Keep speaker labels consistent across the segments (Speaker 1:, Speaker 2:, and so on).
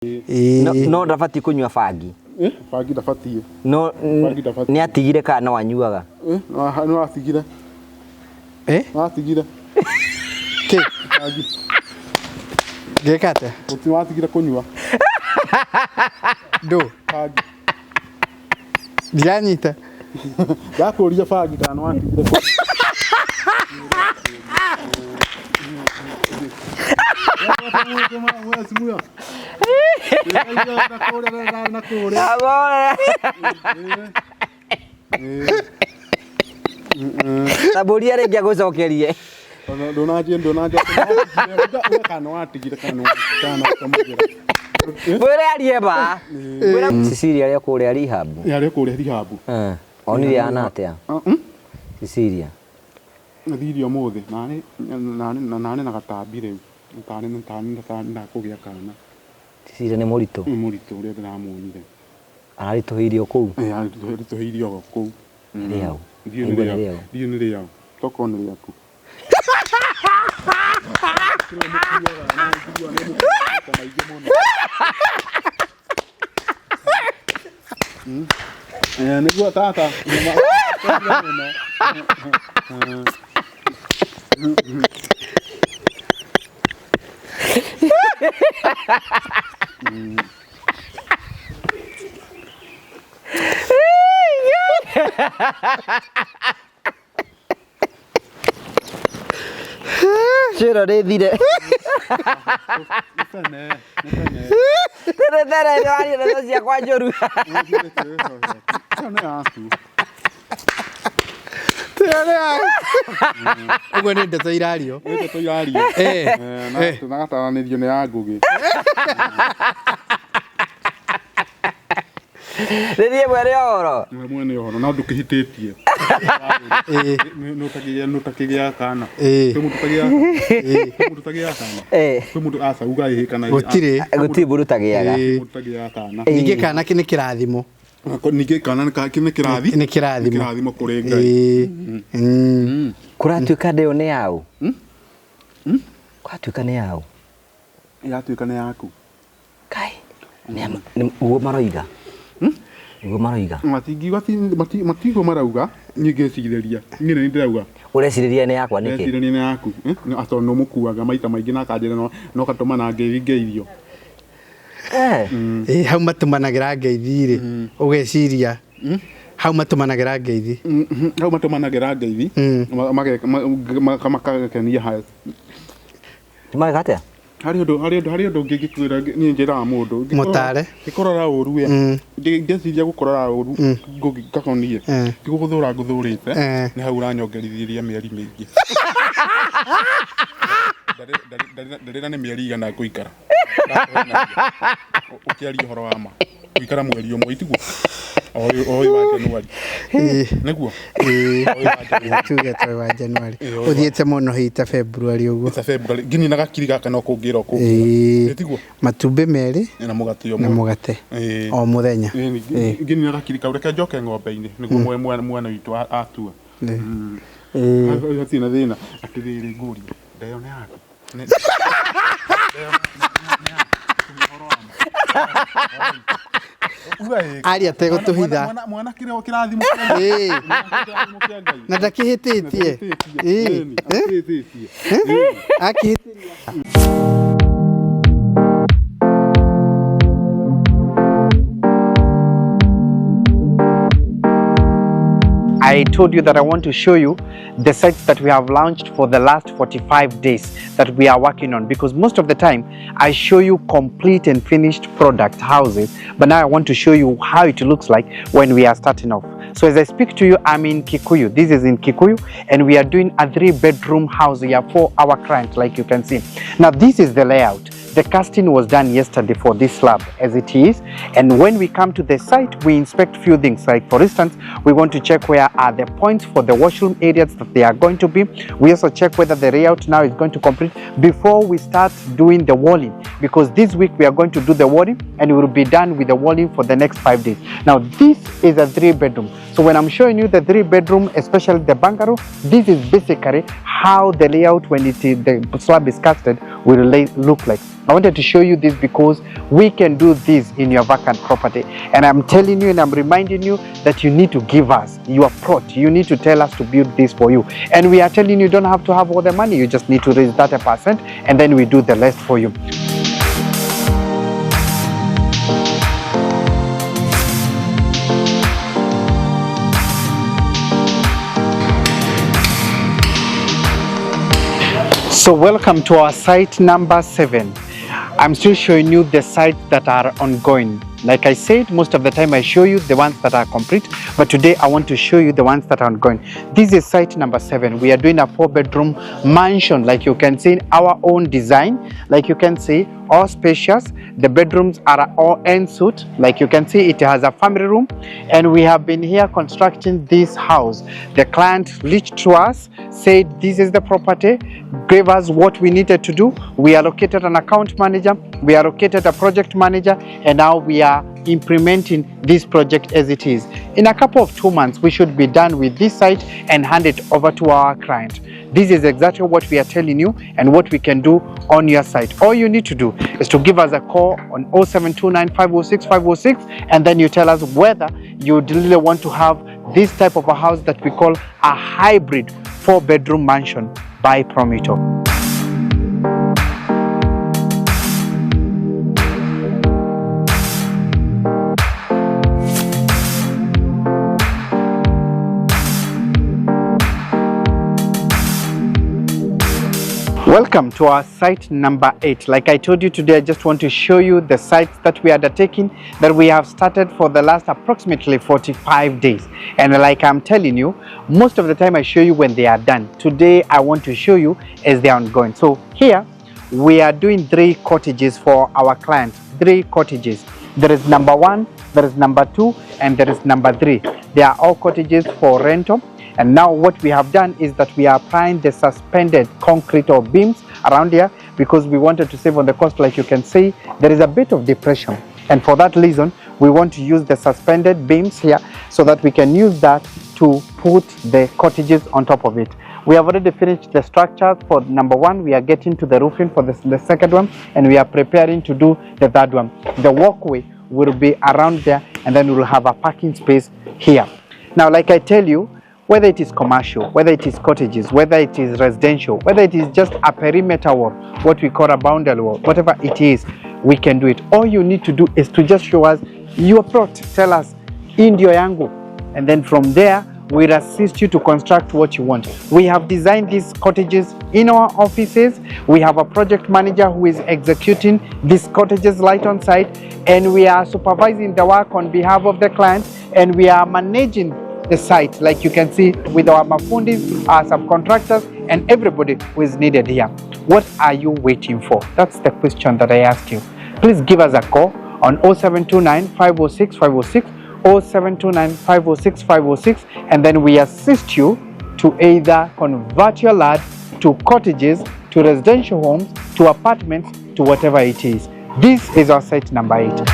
Speaker 1: No ndafati kunywa bangi.
Speaker 2: Bangi ndafati.
Speaker 1: No ni atigire kana wanyuaga.
Speaker 2: No atigire. No atigire.
Speaker 3: Ke? Gekate?
Speaker 2: Uti watigire kunyua.
Speaker 3: Do.
Speaker 2: Bangi.
Speaker 3: Ndianyita.
Speaker 2: Yakuria bangi kana watigire.
Speaker 1: Saboria rege gucokerie.
Speaker 2: Donaje kana watigire kana kamugira.
Speaker 1: Were alieba. Were Cecilia ya kule rehab.
Speaker 2: Ya kule rehab.
Speaker 1: Onire ana atia. Cecilia.
Speaker 2: Thirio mothe nani na gatambi riu. Tani na kugia kana.
Speaker 1: Cecilia ni murito.
Speaker 2: Ni murito uria ndiramuonire.
Speaker 1: Araritohirio kuu.
Speaker 2: Araritohirio kuu.
Speaker 1: Riao.
Speaker 2: Dio ni riao. Toko ni riaku. Niguo tata.
Speaker 1: Chero de dire. Tere wali na cia kwa njoru.
Speaker 3: Ugo ni ndeto irario.
Speaker 2: Ndeto irario. Na tunagataranirio ni ya ngugi.
Speaker 1: Rĩrĩa mwere oro.
Speaker 2: Mwene oro na ndukihititie. Nutakigia kana. Mutagia kana. Mutu acauga ihi kana.
Speaker 3: Gutire
Speaker 1: burutagiaga.
Speaker 2: Mutagia kana.
Speaker 3: Ninge kana kini kirathimo.
Speaker 2: Ninge kana kini kirathi.
Speaker 3: Ni kirathimo.
Speaker 2: Kirathimo kuri Ngai.
Speaker 1: Kuratuika ndio ni yao. Kuratuika ni yao.
Speaker 2: Yatuika ni yaku.
Speaker 1: Kai. Ni ugo maroiga. Ugo maroiga.
Speaker 2: Matigo marauga ngigecireria. Ngine ndirauga.
Speaker 1: Ureciriria ni yakwa niki?
Speaker 2: Ureciriria ni yaku. Ato no mukuaga maita maingi na kanjira no katumana ngeirio.
Speaker 3: Hau matumanagira ngeithi ugeciria. Hau matumanagira ngeithi.
Speaker 2: Hau matumanagira ngeithi. Makagakenia ha.
Speaker 1: Timagatea?
Speaker 2: Hari undu ngigikwira ni njira mundu
Speaker 3: mutare
Speaker 2: ikorora uru we ngeciria gukorora uru ngakakonie tiguguthura nguthurite ni hau uranyongerithiria mieri mingi ndarira ni mieri igana nguikara ukiaria horo wa ma nguikara mweri umwe itiguo oyo wa Januari niguo
Speaker 3: tuge twa wa Januari uthiete muno hita February uguo
Speaker 2: February ngini na gakiri gaka no kungira kungira itiguo
Speaker 3: matumbi meri
Speaker 2: na mugate
Speaker 3: o muthenya
Speaker 2: ngini na gakiri kaureke njoke ng'ombe-ini niguo mwana witu atua atina thina atiriri nguri ndayo ne yako
Speaker 3: ari ate gutuhitha
Speaker 2: mwana kireo kirathimo
Speaker 3: na ndakihititie akihitiria.
Speaker 4: I told you that I want to show you the sites that we have launched for the last 45 days that we are working on, because most of the time I show you complete and finished product houses, but now I want to show you how it looks like when we are starting off. So as I speak to you, I'm in Kikuyu. This is in Kikuyu, and we are doing a 3-bedroom house here for our client, like you can see. Now this is the layout. The casting was done yesterday for this slab as it is, and when we come to the site we inspect few things, like for instance we want to check where are the points for the washroom areas that they are going to be. We also check whether the layout now is going to complete before we start doing the walling, because this week we are going to do the walling and we will be done with the walling for the next 5 days. Now this is a 3-bedroom, so when I'm showing you the 3-bedroom, especially the bungalow, this is basically how the layout when the slab is casted will look like. I wanted to show you this because we can do this in your vacant property, and I'm telling you and I'm reminding you that you need to give us your plot. You need to tell us to build this for you, and we are telling you don't have to have all the money, you just need to raise 30% and then we do the rest for you. So welcome to our site number 7. I'm still showing you the sites that are ongoing. Like I said, most of the time I show you the ones that are complete, but today I want to show you the ones that are ongoing. This is site number 7. We are doing a 4-bedroom mansion, like you can see, our own design. Like you can see, all spacious. The bedrooms are all en-suite. Like you can see, it has a family room, and we have been here constructing this house. The client reached to us, said this is the property, gave us what we needed to do. We allocated an account manager, we allocated a project manager, and now we are implementing this project as it is. In a couple of 2 months, we should be done with this site and hand it over to our client. This is exactly what we are telling you and what we can do on your site. All you need to do is to give us a call on 0729 506 506, and then you tell us whether you really want to have this type of a house that we call a hybrid 4-bedroom mansion by Promito. Welcome to our site number 8. Like I told you today, I just want to show you the sites that we are undertaking, that we have started for the last approximately 45 days. And like I'm telling you, most of the time I show you when they are done. Today I want to show you as they are ongoing. So here we are doing 3 cottages for our client. 3 cottages. There is number 1, there is number 2, and there is number 3. They are all cottages for rental. And now what we have done is that we are applying the suspended concrete or beams around here because we wanted to save on the cost. Like you can see, there is a bit of depression, and for that reason we want to use the suspended beams here so that we can use that to put the cottages on top of it. We have already finished the structures for number 1. We are getting to the roofing for the second one, and we are preparing to do the third one. The walkway will be around there, and then we will have a parking space here. Now, like I tell you, whether it is commercial, whether it is cottages, whether it is residential, whether it is just a perimeter wall, what we call a boundary wall, whatever it is, we can do it. All you need to do is to just show us your plot. Tell us, ndio yangu, and then from there we'll assist you to construct what you want. We have designed these cottages in our offices. We have a project manager who is executing these cottages right on site, and we are supervising the work on behalf of the client, and we are managing the site, like you can see, with our mafundis, our subcontractors, and everybody who is needed here. What are you waiting for? That's the question that I ask you. Please give us a call on 0729 506 506, 0729 506 506, and then we assist you to either convert your land to cottages, to residential homes, to apartments, to whatever it is. This is our site number 8.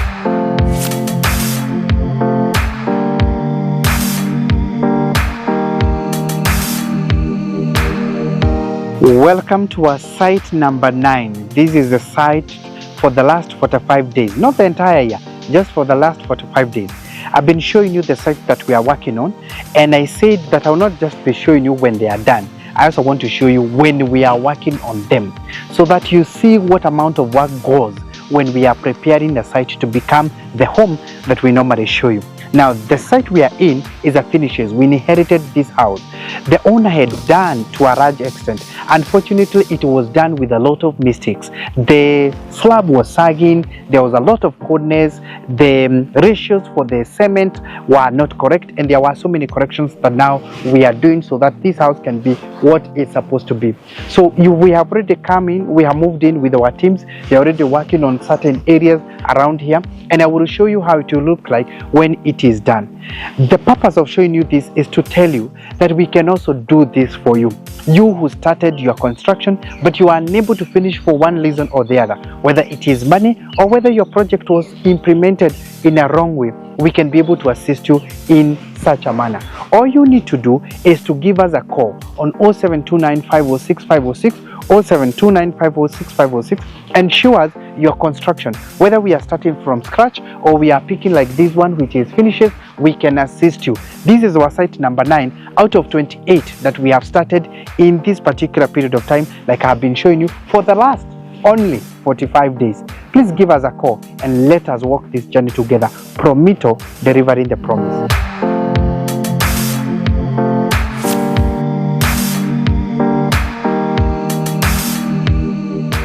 Speaker 4: Welcome to our site number 9. This is the site for the last 45 days, not the entire year, just for the last 45 days. I've been showing you the sites that we are working on, and I said that I will not just be showing you when they are done. I also want to show you when we are working on them, so that you see what amount of work goes when we are preparing the site to become the home that we normally show you. Now, the site we are in is a finishes. We inherited this house. The owner had done to a large extent. Unfortunately, it was done with a lot of mistakes. The slab was sagging, there was a lot of coldness, the ratios for the cement were not correct, and there were so many corrections that now we are doing so that this house can be what it's supposed to be. So we have already come in, we have moved in with our teams. They're already working on certain areas around here, and I will show you how it will look like when it is done. The purpose of showing you this is to tell you that we can also do this for you. You who started your construction but you are unable to finish for one reason or the other, whether it is money or whether your project was implemented in a wrong way. we can be able to assist you in such a manner. All you need to do is to give us a call on 0729 506 506, 0729 506 506, and show us your construction. Whether we are starting from scratch or we are picking like this one, which is finishes, we can assist you. This is our site number 9 out of 28 that we have started in this particular period of time, like I have been showing you for the last only 45 days. Please give us a call and let us walk this journey together. Promito, delivering the promise.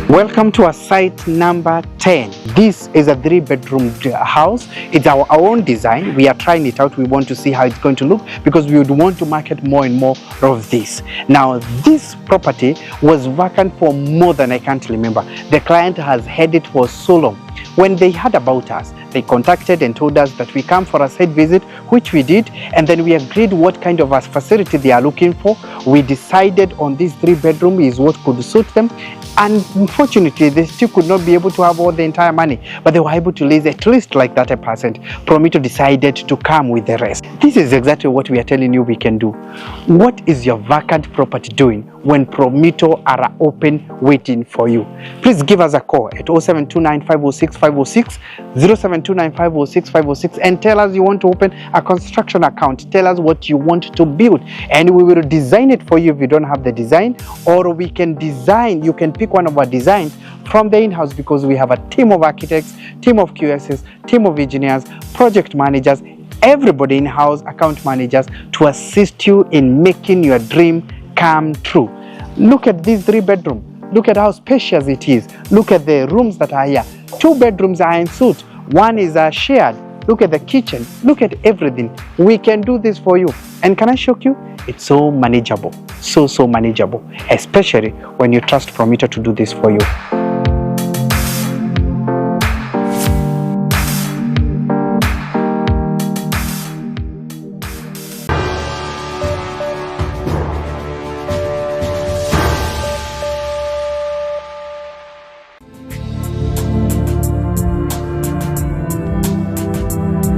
Speaker 4: Welcome to our site number 10. This is a 3-bedroom house. It's our own design. We are trying it out. We want to see how it's going to look because we would want to market more and more of this. Now, this property was vacant for more than I can't remember. The client has had it for so long. When they heard about us, they contacted and told us that we come for a site visit, which we did, and then we agreed what kind of a facility they are looking for. We decided on this 3-bedroom is what could suit them. And unfortunately, they still could not be able to have all the entire money, but they were able to raise at least like 30%. Promito decided to come with the rest. This is exactly what we are telling you we can do. What is your vacant property doing when Promito are open waiting for you? Please give us a call at 0729 506 506, 0729 506 506, and tell us you want to open a construction account. Tell us what you want to build, and we will design it for you if you don't have the design, or we can design, you can pick one of our designs from the in-house because we have a team of architects, team of QSs, team of engineers, project managers, everybody in-house, account managers to assist you in making your dream come true. Look at this 3-bedroom. Look at how spacious it is. Look at the rooms that are here. 2 bedrooms are en suite. One is shared. Look at the kitchen. Look at everything. We can do this for you. And can I shock you? It's so manageable. So manageable. Especially when you trust Promito to do this for you.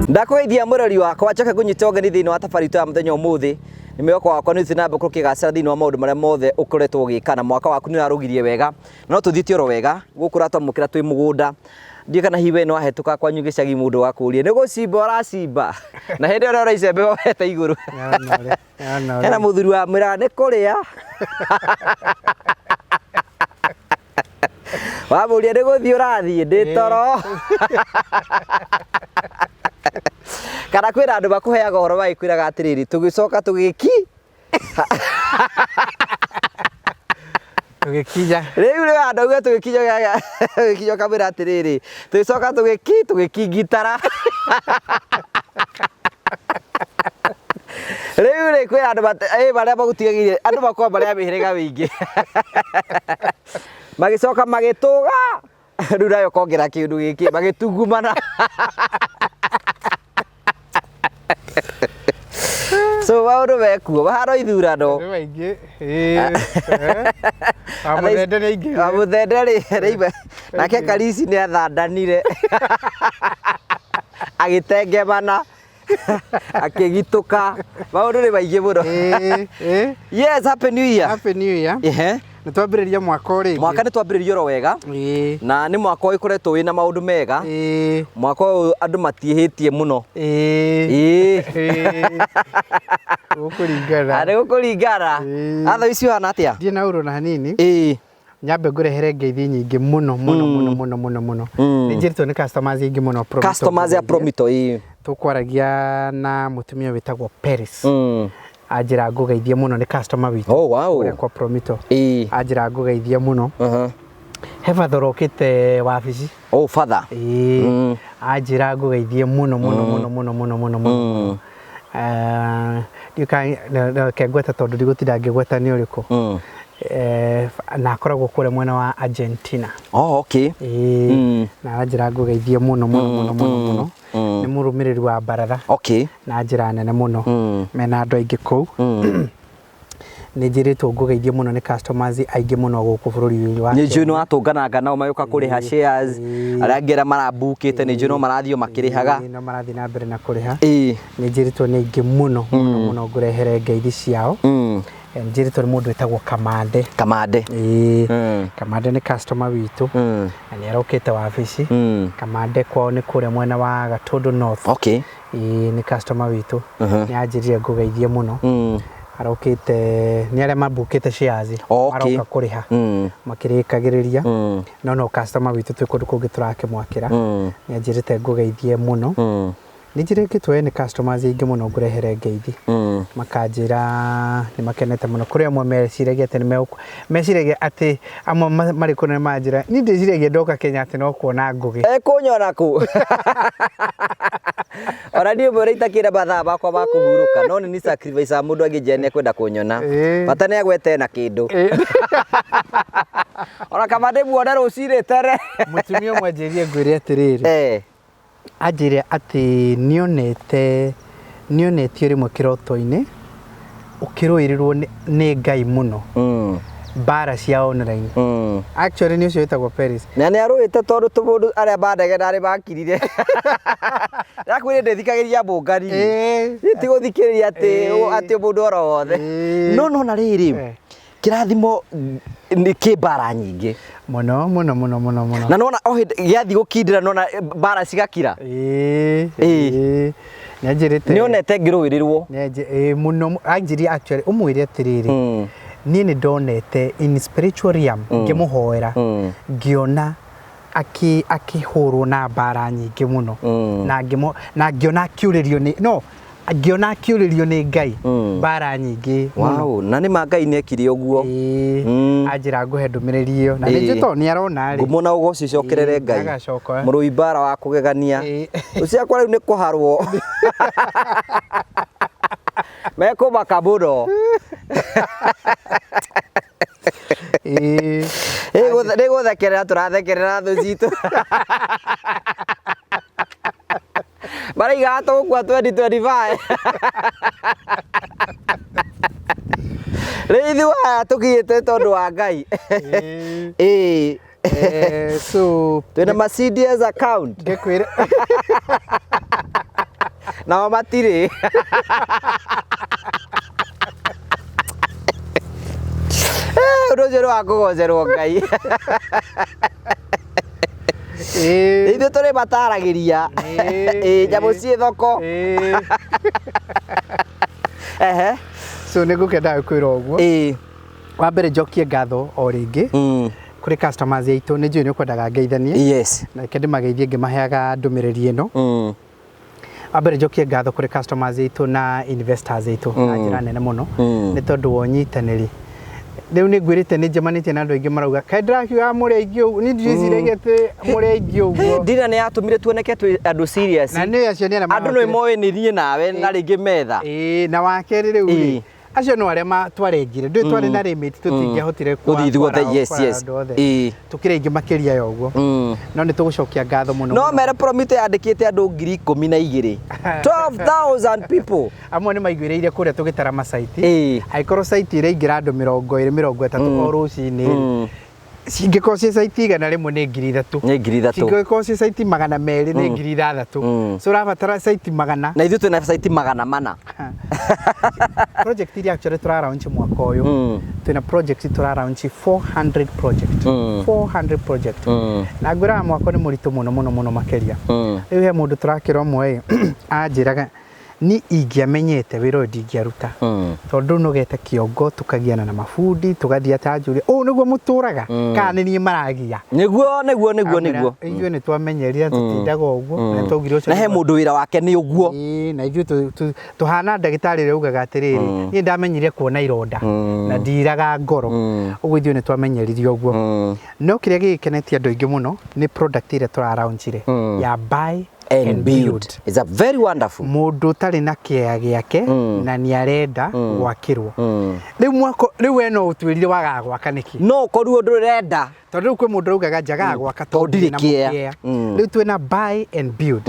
Speaker 1: Ndakwithia murori wakwa njoke kunyita ũgeni thĩinĩ wa tabarĩto ya mũthenya ũmũthĩ nĩ mwĩhoko wakwa nĩ ũthiĩ kũrũkia gacĩra thĩinĩ wa maũndũ marĩa mothe ũkoretwo ũgĩka na mwaka waku nĩ ũrarũgirie wega no tũthiĩte oro wega gũkũ ratwamũkĩra twĩ mũgũnda ndiĩ kana hiwe no ahĩtũka kwanyu gĩcagi mũndũ wa kũũria nĩ gũcimba ũracimba na hĩndĩ ĩrĩa ũra icembe wohete igũrũ hena mũthuri wa mwĩraga nĩ kũrĩa wamũria nĩ gũthiĩ ũrathiĩ ndĩ toro kana kwĩra andũ makũheaga ũhoro magĩkwĩraga atĩrĩrĩ tũgĩcoka tũgĩki
Speaker 3: tũgĩkinya
Speaker 1: rĩu nĩ andũ auga tũgĩkinya kamwĩra atĩrĩrĩ tũgĩcoka tũgĩkingitara rĩu nĩ kwĩra andũ marĩa magũtigagĩire andũ makorwo marĩa mĩhĩrĩga mĩingĩ magĩcoka magĩtũga rĩu nayo kongera kĩndũ gĩkĩ magĩtungumana so maũndũ mekuo mahana ithurano amũthende rĩ nake Karisi nĩ athandanire agĩtengemana akĩgitũka maũndũ nĩ maingĩ mũno yes happy new year
Speaker 3: nĩ twambĩrĩria mwaka ũrĩ
Speaker 1: mwaka nĩ twambĩrĩria oro wega na nĩ mwaka ũkoretwo wĩna maũndũ mega mwaka ũyũ andũ matiĩhĩtie mũno gũkũringana atha ici ũhana atĩa
Speaker 3: ndiĩ na ũrũ na hanini nyambe ngũrehere ngeithi nyingĩ mũno nĩ njĩrĩtwo nĩ customers aingĩ mũno
Speaker 1: customers ya Promito
Speaker 3: tũkwaragia na mũtumia wĩtagwo Paris ajira ngũgeithia mũno nĩ customer witũ ũrĩa kwa Promito ajira ngũgeithia mũno he father rokĩte wabici
Speaker 1: father
Speaker 3: ajira ngũgeithia mũno kengweta tondũ ndigũtinda ngĩgweta nĩ ũrĩkũ na akoragwo kũrĩa mwena wa Argentina na ajira ngũgeithia mũno nĩ mũrũmĩrĩri wa Baratha na njĩra nene mũno mena andũ aingĩ kũu nĩ njĩrĩtwo ngũgeithie mũno nĩ customers aingĩ mũno gũkũ bũrũri wa
Speaker 1: Kenya. Nĩ njũĩ no atũnganaga nao mayoka kũrĩha shares arĩa angĩ marabukĩte nĩ njũĩ no marathiĩ makĩrĩhaga
Speaker 3: no marathiĩ na mbere na kũrĩha nĩ njĩrĩtwo nĩ aingĩ mũno mũno ngũrehere ngeithi ciao njĩrĩtwo nĩ mũndũ wĩtagwo Kamande Kamande nĩ customer witũ na nĩ arokĩte wabici Kamande kwao nĩ kũrĩa mwena wa Gatũndũ North nĩ customer witũ nĩ anjĩrire ngũgeithie mũno arokĩte nĩ arĩa mabukĩte shares maroka kũrĩha makĩrĩkagĩrĩria no customer witũ twĩ kũndũ kũngĩ tũrakĩmwakĩra nĩ anjĩrĩte ngũgeithie mũno nĩ njĩrĩkĩtwo nĩ customers aingĩ mũno ngũrehere ngeithi makanjĩra nĩ makenete mũno kũrĩ amwe meciragia atĩ meciragia atĩ amwe marĩ kũnene manjĩra niĩ ndĩciragia ndoka Kenya atĩ no kuona ngũgĩ
Speaker 1: kũnyona kũ ona niĩ mbere itakĩra mathaa bakwa ma kũhurũka no nĩ sacrifice mũndũ angĩjene kwenda kũnyona bata nĩ agwete na kĩndũ ona Kamande muona rũcinĩ tere
Speaker 3: mũtumia ũmwe njĩrie ngwĩre atĩrĩrĩ anjĩre atĩ nĩonetio rĩmwe kĩroto-inĩ ũkĩrũĩrĩrwo nĩ Ngai mũno bara cia online actually nĩ ũcio wĩtagwo Paris
Speaker 1: na nĩ arũĩte tondũ tũmũndũ arĩa bandege narĩ bakirire yakwĩrĩ ndĩthikagĩria mbũngari ti gũthikĩrĩria atĩ mũndũ oro wothe no na rĩrĩ kĩrathimo nĩ kĩmbara nyingĩ
Speaker 3: mũno
Speaker 1: na nona gĩathiĩ gũkindĩra nona mbara cigakira nĩonete ngĩrũĩrĩrwo
Speaker 3: mũno anjĩria actually ũmwĩre atĩrĩrĩ niĩ nĩ ndonete in spiritual realm ngĩmũhoera ngĩona akĩhũrwo na mbara nyingĩ mũno na ngĩona akĩũrĩrio nĩ Ngai mbara nyingĩ
Speaker 1: na nĩ ma Ngai nĩekire ũguo
Speaker 3: anjĩra ngũhe ndũmĩrĩri ĩyo na nĩ njĩtwo nĩ arona
Speaker 1: ngumo na ũgoci cokerere Ngai mũrũi mbara wa kũgegania ũciakwa rĩu nĩ kũharwo mekũmaka mũno nĩ gũthekerera tũrathekerera thũ citũ maraiga tũgũkua 2025 rĩu ithuĩ tũkinyĩte tondũ wa Ngai
Speaker 3: so
Speaker 1: twĩna ma CDS account
Speaker 3: ngĩkwĩra
Speaker 1: nao matirĩ ũndũ ũcio nĩ wa kũgocerwo Ngai ithuĩ tũrĩ mataragĩria nyamũ ciĩ thoko
Speaker 3: so nĩ ngũkenda kwĩra ũguo wa mbere njokie ngatho o rĩngĩ kũrĩ customers aitũ nĩ njũĩ nĩ ũkwendaga ngeithanie na reke ndĩmageithie ngĩmaheaga ndũmĩrĩri ĩno wa mbere njokie ngatho kũrĩ customers aitũ na investors aitũ na njĩra nene mũno nĩ tondũ wa ũnyitanĩri rĩu nĩ ngwĩrĩte nĩ njemanĩtie na andũ aingĩ marauga kaĩ ndĩrakiuga mũrĩ aingĩ ũguo nĩ ndĩreciiragia atĩ mũrĩ aingĩ ũguo
Speaker 1: ndina nĩ yatũmire tuoneke twĩ andũ serious
Speaker 3: na nĩ acio nĩ arĩa
Speaker 1: andũ nĩ moĩ nĩ niĩ nawe na rĩngĩ metha
Speaker 3: na wa kerĩ rĩu acio no arĩa twarengire ndĩ twarĩ na limit tũtingĩahotire tũkĩrĩ aingĩ makĩria ya ũguo no nĩ tũgũcokia ngatho mũno
Speaker 1: no mere promite yandĩkĩte andũ 12,000 12,000 people
Speaker 3: amwe nĩ maiguĩrĩire kũrĩa tũgĩtara macaiti angĩkorwo caiti ĩraingĩra andũ 20-30 o rũcinĩ cingĩkorwo ciĩ caiti igana rĩmwe nĩ 3,000 cingĩkorwo ciĩ caiti 200 nĩ 6,000 so ũrabatara caiti 100
Speaker 1: na ithuĩ twĩna caiti 400
Speaker 3: project iria actually tũraraunch mwaka ũyũ twĩna project tũraraunch 400 project na ngwĩraga mwaka nĩ mũritũ mũno makĩria rĩu he mũndũ tũrakĩra ũmwe anjĩraga ni ingĩamenyete wĩra ũyũ ndingĩaruta tondũ nũgete kĩongo tukagiana na mabundi tugathiĩ atanjũria ũũ nĩguo mũtũraga kana nĩ niĩ maragia
Speaker 1: nĩguo
Speaker 3: ithuĩ nĩ twamenyerire tũtindaga ũguo na twaugire ũcio
Speaker 1: na he mũndũ wĩra wake nĩ ũguo
Speaker 3: na ithuĩ tũhana ndagĩtarĩ ũrĩa ugaga atĩrĩrĩ niĩ ndamenyire kuona ironda na ndiraga ngoro ũguo ithuĩ nĩ twamenyerire ũguo no kĩrĩa gĩgĩkenetie andũ aingĩ mũno nĩ product ĩrĩa tũraraunchire ya buy and build.
Speaker 1: It's a very wonderful.
Speaker 3: Mũndũ ũtarĩ na kĩaya gĩake na nĩ arenda gwakĩrwo. Rĩu we no ũtuĩrire wagaga gwaka nĩkĩ?
Speaker 1: No koruo ndũrenda.
Speaker 3: Tondũ rĩu kwĩ mũndũ ũraugaga njagaga gwaka tondũ ndirĩ na kĩaya. Rĩu twĩna buy and build.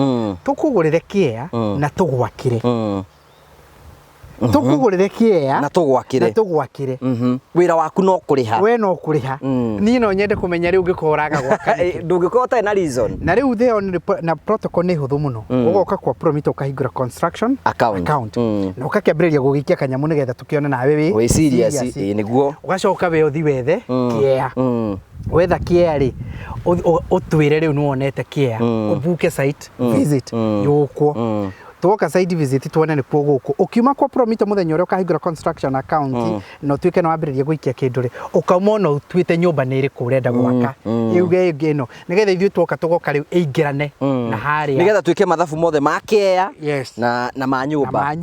Speaker 3: Tũkũgũrĩre kĩaya na tũgwakĩre. tukugurire kiea
Speaker 1: na tugwakire wira waku no kuriha
Speaker 3: we no kuriha ni no nyende kumenya riu ngikoraga gwaka
Speaker 1: ndungikota na reason
Speaker 3: na riu theo na protocol ni huthu muno ugoka kwa Promito ukahingura construction account na ukakiambiriria gugikia kanyamu nigetha tukiona nawe
Speaker 1: we serious niguo
Speaker 3: ugacoka we uthi wethe kiea wetha kiea ri utwire riu nuonete kiea ubuke site visit yukwo tuoka site visit tuone ni kuo guku ukiuma kwa Promito muthenya uria ukahingura construction account no twike no ambiririe guikia kinduri ukauma no twite nyumba ni iri kurenda gwaka yuge ngino nigetha ithu tuoka tugoka riu ingirane na haria
Speaker 1: nigetha twike mathabu mothe ma kiea na ma nyumba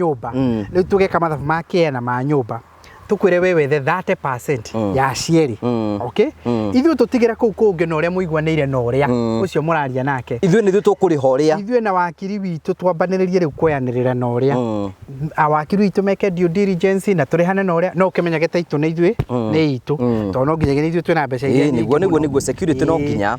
Speaker 3: riu tugeka mathabu ma kiea na ma nyumba tukwire wewe the 30% ya cieri okay ithu tutigira kuu kungi no ria muiguanire no ria ucio muraria nake
Speaker 1: ithu ni tukuriha uria
Speaker 3: ithu na wakiri witu twambaniririe riu kuyanirira no ria awakiri witu meke due diligence na turihane no ria no ukimenya itu ni ithu ni itu to no nginya ithu twina mbeca iria
Speaker 1: niguo security no kinya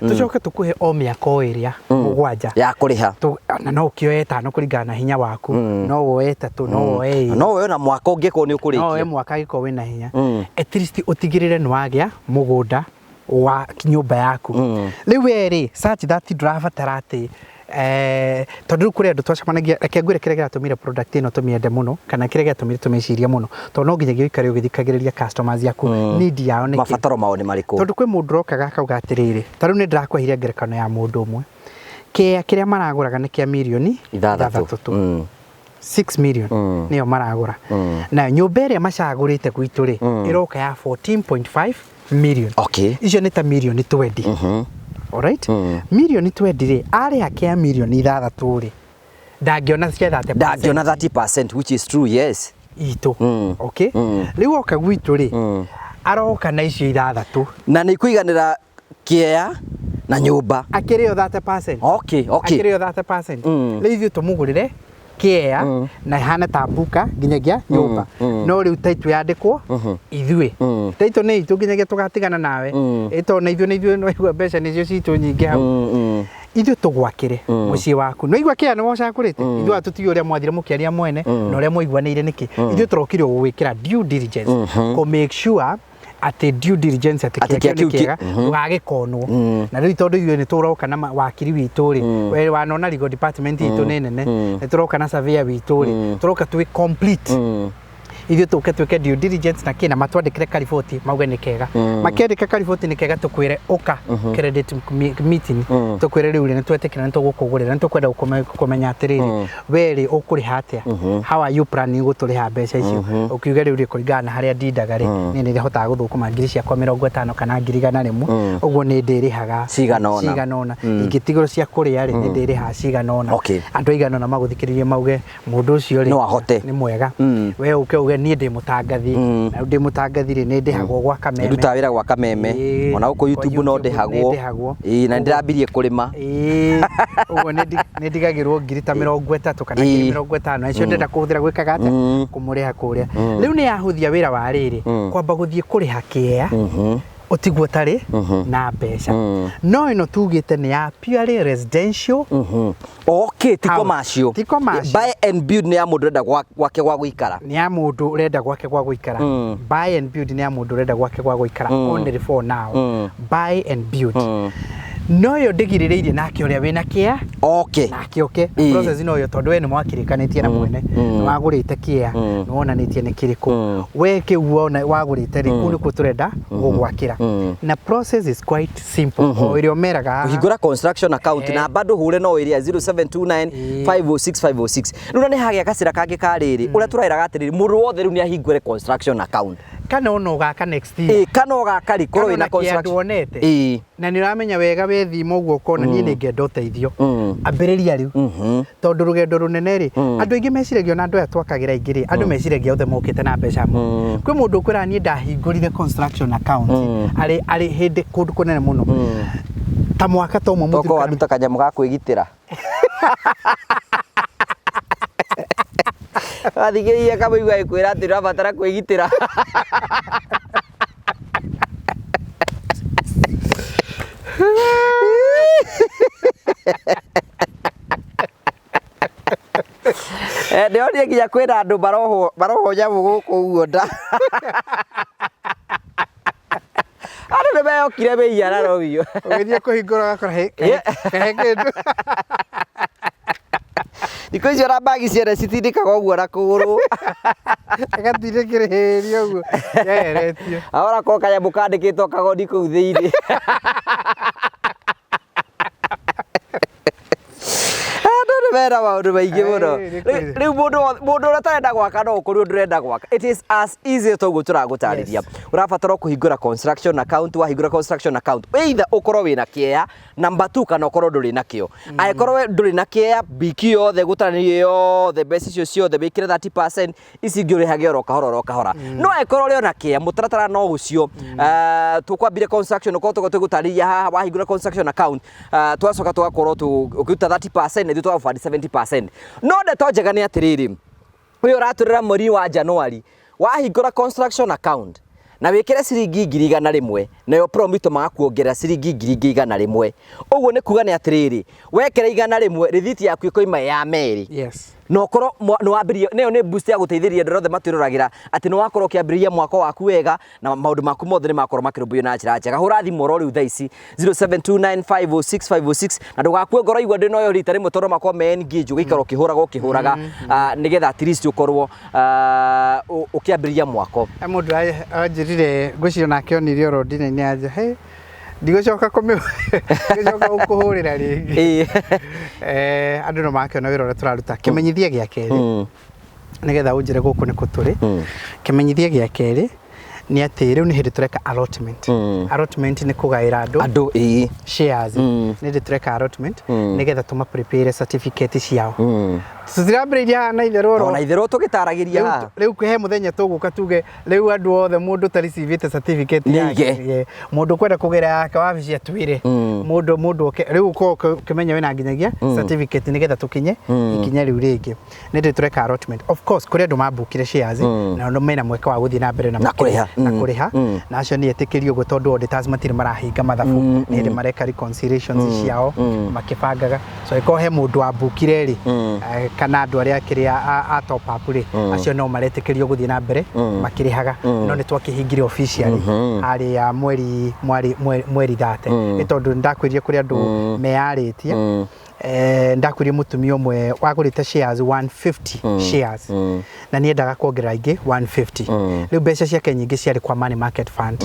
Speaker 3: tucoke tukuhe o miaka iria mugwanja
Speaker 1: ya kuriha
Speaker 3: na no ukioe tano kuringana na hinya waku no woe tatu no woe
Speaker 1: no woe na mwaka ungiko ni ukurikia
Speaker 3: mwaka giko wina hinya at least utigirire nwagia mugunda wa nyumba yaku riu eri search that drafatara ati tondu kuri andu twacamanagia reke ngwire kire giratumire product ino tumiende muno kana kire giratumire tumeciria muno to no nginya gikare ugithikagiriria customers yaku need yao ni
Speaker 1: mabataro mao ni mariku
Speaker 3: tondu kwi mundu rokaga akauga atiriri taru ni ndirakwahire ngerekano ya mundu umwe kiria maraguraga ni kia milioni 6 6 million niyo maragura na nyumba iria macagurite gwitu ri iroka ya 14.5 million
Speaker 1: okay
Speaker 3: icio ni ta million 20 alright million 20 ri ari akia million 6 ri ndangiona cia
Speaker 1: 30% which is true yes
Speaker 3: itu okay riu oka gwitu ri aroka na icio 6
Speaker 1: na ni kuiganira kiea na nyumba
Speaker 3: akirio 30%
Speaker 1: okay
Speaker 3: akirio 30% riu tumugurire kiea na hana tabuka nginyagia nyumba no riu taitu yandikwo ithue taitu ni itu nginyagia tugatigana nawe ito na ithue no igwa mbeca nicio citu nyingi hau ithu tugwakire mucii waku no igwa kiea no wacakurite ithu atutigi uria mwathire mukiaria mwene no uria muiguanire niki ithu turokire gwikira due diligence ko make sure ati due diligence ati kiega ugagikonwo na riu tondu ithuĩ ni turoka na wakiri witu ri we wanona legal department itu ni nene ni turoka na surveyor witu ri turoka twi complete ithuĩ tuke due diligence na kina matwandikire kariboti mauge ni kega makiandika kariboti ni kega tukwire uka credit meeting tukwire riu ni twetikira ni tugukugurira ni tukwenda kumenya atiriri weri ukuriha atia how are you planning guturiha mbeca icio ukiuga riu ri kuringana haria ndindaga ri ni ni hotaga guthukuma ngiri ciakwa 50 kana ngiri 100 uguo ni ndirihaga ciganona ingitigiro cia kuria ri ni ndiriha ciganona andu aiganona maguthikiririe mauge mundu ucio ri
Speaker 1: no ahote
Speaker 3: ni mwega we uke nie ndi mutangathi na ndi mutangathi ri ni ndihagwo gwa kameme
Speaker 1: nduta wira gwa kameme ona uko YouTube no ndihagwo na ndirambirie kurima uguo ni ndigagirwo ngiri ta 30 kana 50 icio ndenda kuhuthira gwikaga ata kumuriha kuria riu ni yahuthia wira wa riri kwamba guthie kuriha kiea utigwo tari na mbeca no ino tugite ni ya purely residential okay ti commercial buy and build ni ya mundu renda gwake gwa guikara
Speaker 3: ni ya mundu renda gwake gwa guikara buy and build ni ya mundu renda gwake gwa guikara only for now buy and build no yo ndigirireirie nake uria wina kia
Speaker 1: okay
Speaker 3: nake okay process no yo tondu we ni mwakirikanitie na mwene ni wagurite kia ni wonanitie ni kiriku we kiuona wagurite ri kuri ku turenda gugwakira na process is quite simple o irio meraga
Speaker 1: kuhingura construction account na bado hure no iria 0729506506 runa ni hagia gacira kangi kariri uria turairaga atiriri mundu wothe riu ni ahingure construction account
Speaker 3: kana ono gaka next year
Speaker 1: kana ogaka ri korwo ina construction
Speaker 3: na ni ramenya wega we thimo guo kona nie ni ngendo teithio ambiriria riu tondu rugendo runene ri andu aingi meciragio na andu aya twakagira ingiri andu meciragia othe mokite na mbeca mu kwi mundu kwira nie ndahingurire construction account ari hindi kundu kunene muno ta mwaka to mo
Speaker 1: mutiko waruta kanyamu ga kwigitira athigiria kama igwa ikwira ati rabatara kwigitira Ndio ni nginya kwina andu maroho nyamu guku uguo nda. Andu ni meyokire meiyara robiyo.
Speaker 3: Ugithie kuhingura gakora kindu.
Speaker 1: Ndiko icio na bagi ciene citindikaga uguo na kuguru.
Speaker 3: Agatirikiriria uguo. Yeretio.
Speaker 1: Ahora ko kanyamu kandikitwo kagodi kuu thiini. Mera maundu maingi muno. Riu mundu uria tarenda gwaka no ukuri undu urenda gwaka. It is as easy to turagutariria. Urabatara kuhingura construction account, wahingura construction account. Either ukorwo wina kieya, number 2 kana ukorwo nduri nakio. Aikorwo nduri na kieya, biki yothe gutarani yothe mbeca icio ciothe bikire 30% ici ngirihage oro kahora. No aikorwo uri na kieya, mutaratara no ucio. Tukwambire construction ukorwo tugutariria haha wahingura construction account. Twacoka tugakorwo ukiruta 30% ithu twafadi 70%. No ndeto njega ni atiriri. Uyu uraturira mweri wa January wahingura construction account na wikire ciringi 100 nayo Promito magakuongerera ciringi 100 uguo ni kuga ni atiriri wekere 100 rithiti yaku ikoima ya meri.
Speaker 3: Yes.
Speaker 1: No korwo no wambirie neyo ni boost ya guteithiria ndu rothe matwiruragira ati no wakorwo kiambiria mwaka waku wega na maundu maku mothe ni makorwo makirumbuyo na njira njega. Hura thimu ro riu thaici 0729500656 na ndugakue ngoro igwa ndi noyo rita rimwe toro makwa me engage gikaro kihuraga nigetha at least ukorwo ukiambiria mwako.
Speaker 3: Mundu anjirire ngwicirio nake onirio rodine ni anje he ndigocoka ndigocoka ukuhurira ringi andu no makiona wira uria turaruta kimenyithia gia keri nigetha unjire guku ni kuturi kimenyithia gia keri ni ati riu ni hindi tureka allotment. Allotment ni kugaira andu shares ni hindi tureka allotment nigetha tuma prepare certificate ciao. Tutirambiriria na itheroro
Speaker 1: na itheroro tugitaragiria
Speaker 3: riu he muthenya tuguka tuge riu andu othe mundu ta receive certificate yake mundu kwenda kugera yake wabici atwire mundu riu ko kimenya wina nginyagia certificate nigetha tukinye ikinya riu ringi ni ndi tureka allotment. Of course kuri andu mabukire shares na no mena mweka wa guthii na mbere na kuriha na acio ni etikirio go tondu auditors matire marahinga mathabu ni ndi mareka reconciliations ciao makibangaga so iko he mundu wabukire ri kana andu aria kiria a top up ri acio no maretikirio guthii na mbere makirihaga no ni twakihingire officially ari ya mweri 30 itondu ndakwirie kuri andu meyaritie ndakwirie mutumia umwe wagurite shares 150 shares na ni endaga kuongerera ingi 150 riu mbeca ciake nyingi ciari kwa money market fund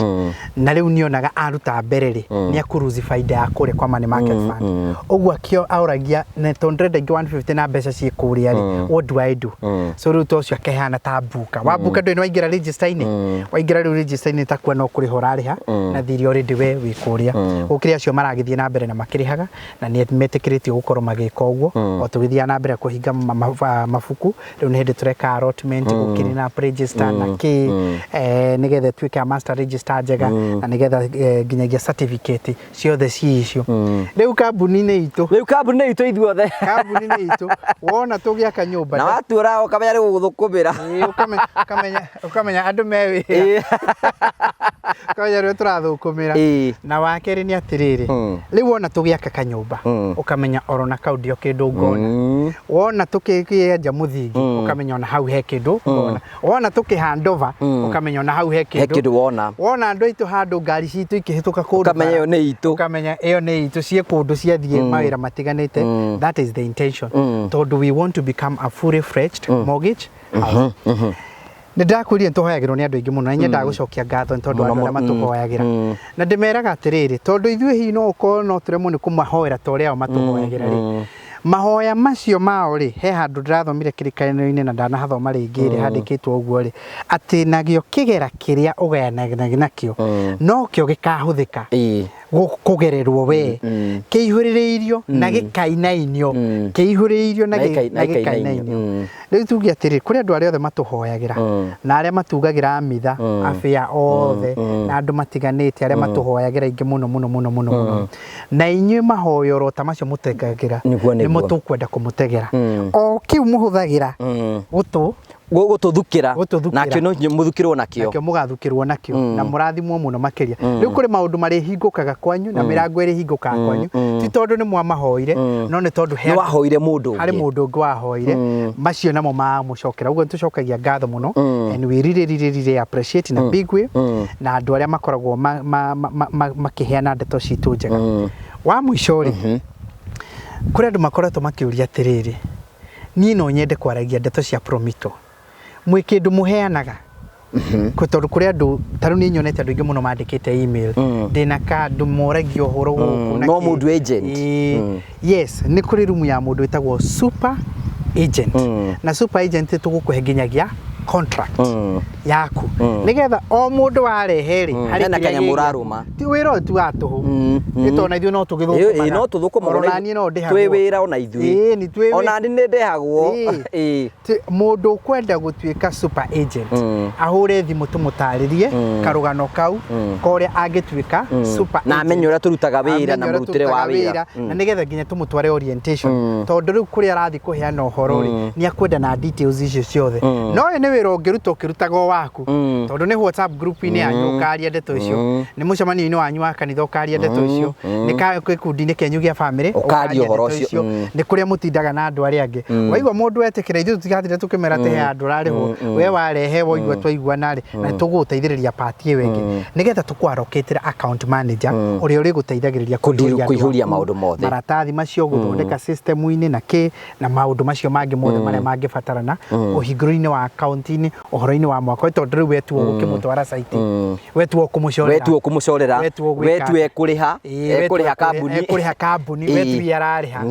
Speaker 3: na riu nionaga aruta mbere ri ni akuruzi faida ya kure kwa money market fund uguo akio auragia na tondrenda ingi 150 na mbeca ci kuria ri what do I do so riu tocio akehana ta buka wabuka ndu ni waingira register ini waingira riu register ini takwa no kuri horariha na thiri already we wikuria ukiri acio maragithie na mbere na makirihaga na ni metikiriti gukorwo magika uguo o tugithia na mbere kuhinga mafuku riu ni hindi tureka allotment gukiri na register na ki nigetha twika master register njega na nigetha nginyagia certificate ciothe ciicio riu kambuni-ini itu ithuothe kambuni-ini itu wona tugiaka nyumba
Speaker 1: na watura ukamenya ri guthukumira
Speaker 3: ukamenya andu mewira kamenya ri turathukumira na wakeri ni atiriri riu wona tugiaka kanyumba ukamenya orona kaudio kindu ngona wona tukienja muthingi ukamenya ona hau he kindu ngona wona tukihandova ukamenya ona hau he kindu wona andu aitu handu ngari citu ikihituka kundu
Speaker 1: ukamenya iyo ni itu
Speaker 3: ukamenya iyo ni itu cie kundu ciathie mawira matiganite that is the intention tondu we want to become a fully fledged mortgage house. Ndakwirie ntuhoyagirwo ni andu aingi muno na nyenda gucokia ngatho tondu andu aria matuhoyagira na ndimeraga atiriri tondu ithuĩ hihi no ukorwo no turemwo ni kumahoera ta uria matuhoyagira ri mahoya macio mao ri he handu ndirathomire kirikano-ini na ndanahathoma ringi ri handikitwo uguo ri ati nagio kigera kiria ugayanagio nakio no kio gikahuthika kugererwo we kiihurireirio na gikainainio kiihurireirio na gikainainio riu tugi atiri kuri andu aria othe matuhoyagira na aria matugagira amitha afia othe na andu matiganite aria matuhoyagira ingi muno na inyuĩ mahoyo ro ta macio mutegagira ni mutukwenda kumutegera o kiu muhuthagira gutu
Speaker 1: gututhukira nakio no muthukirwo nakio
Speaker 3: mugathukirwo nakio na murathimwo muno makiria riu kuri maundu mari hingukaga kwanyu na mirango iri hingukaga kwanyu ti tondu ni mwamahoire no ni tondu
Speaker 1: he wahoire mundu
Speaker 3: hari mundu ungi wahoire macio namo ma mucokera uguo tucokagia ngatho muno and we really appreciate na big way na andu aria makoragwo makiheana ndeto citu njega wa muico ri kuri andu makoretwo makiuria atiriri ni no nyende kwaragia ndeto cia Promito mwi kindu muheanaga kutondu kuri andu taru ni nyonete andu ingi muno mandikite email ndina kandu moragio horo guku
Speaker 1: no mundu agent
Speaker 3: yes ni kuri rumu ya mundu etagwo super agent na super agent tugukuhe nginyagia contract yaku nigetha o mundu wareheri
Speaker 1: hari kanya muraruma
Speaker 3: ti wira tu atuhu nitona ithu no tugithukuma
Speaker 1: no tuthukuma ona ni no ndihagwo twi wira ona ithui
Speaker 3: ni twi
Speaker 1: ona ni ndihagwo
Speaker 3: mundu kwenda gutuika super agent ahure thimu tumutaririe karugano kau koria agituika super
Speaker 1: na amenye ura turutaga wira na murutire wa wira
Speaker 3: na nigetha nginya tumutware orientation tondu riu kuri arathi kuheana uhoro ri ni akwenda na details icio ciothe no ni wira ungiruta ukirutaga waku tondu ni WhatsApp group ini yanyu ukaria ndeto icio ni mucemanio-ini wanyu wa kanitha ukaria ndeto icio ni gikundi-ini kenyu gia family
Speaker 1: ukaria uhoro ucio
Speaker 3: ni kuria mutindaga na andu aria angi waigua mundu etikira ithu tutigathire tukimera tehe andu rarihwo we warehe waigua twaiguana ri na tuguteithiriria party iyo ingi nigetha tukwaroketira account manager uria uri guteithagiriria
Speaker 1: kuihuria maundu mothe
Speaker 3: maratathi macio guthondeka system-ini na maundu macio mangi mothe maria mangibatarana uhingũro-ini wa account-ini uhoro-ini wa mwako tondu riu wetuo gukimutwara site wetuo kumucorera
Speaker 1: wetuo ekuriha
Speaker 3: kambuni wetuo arariha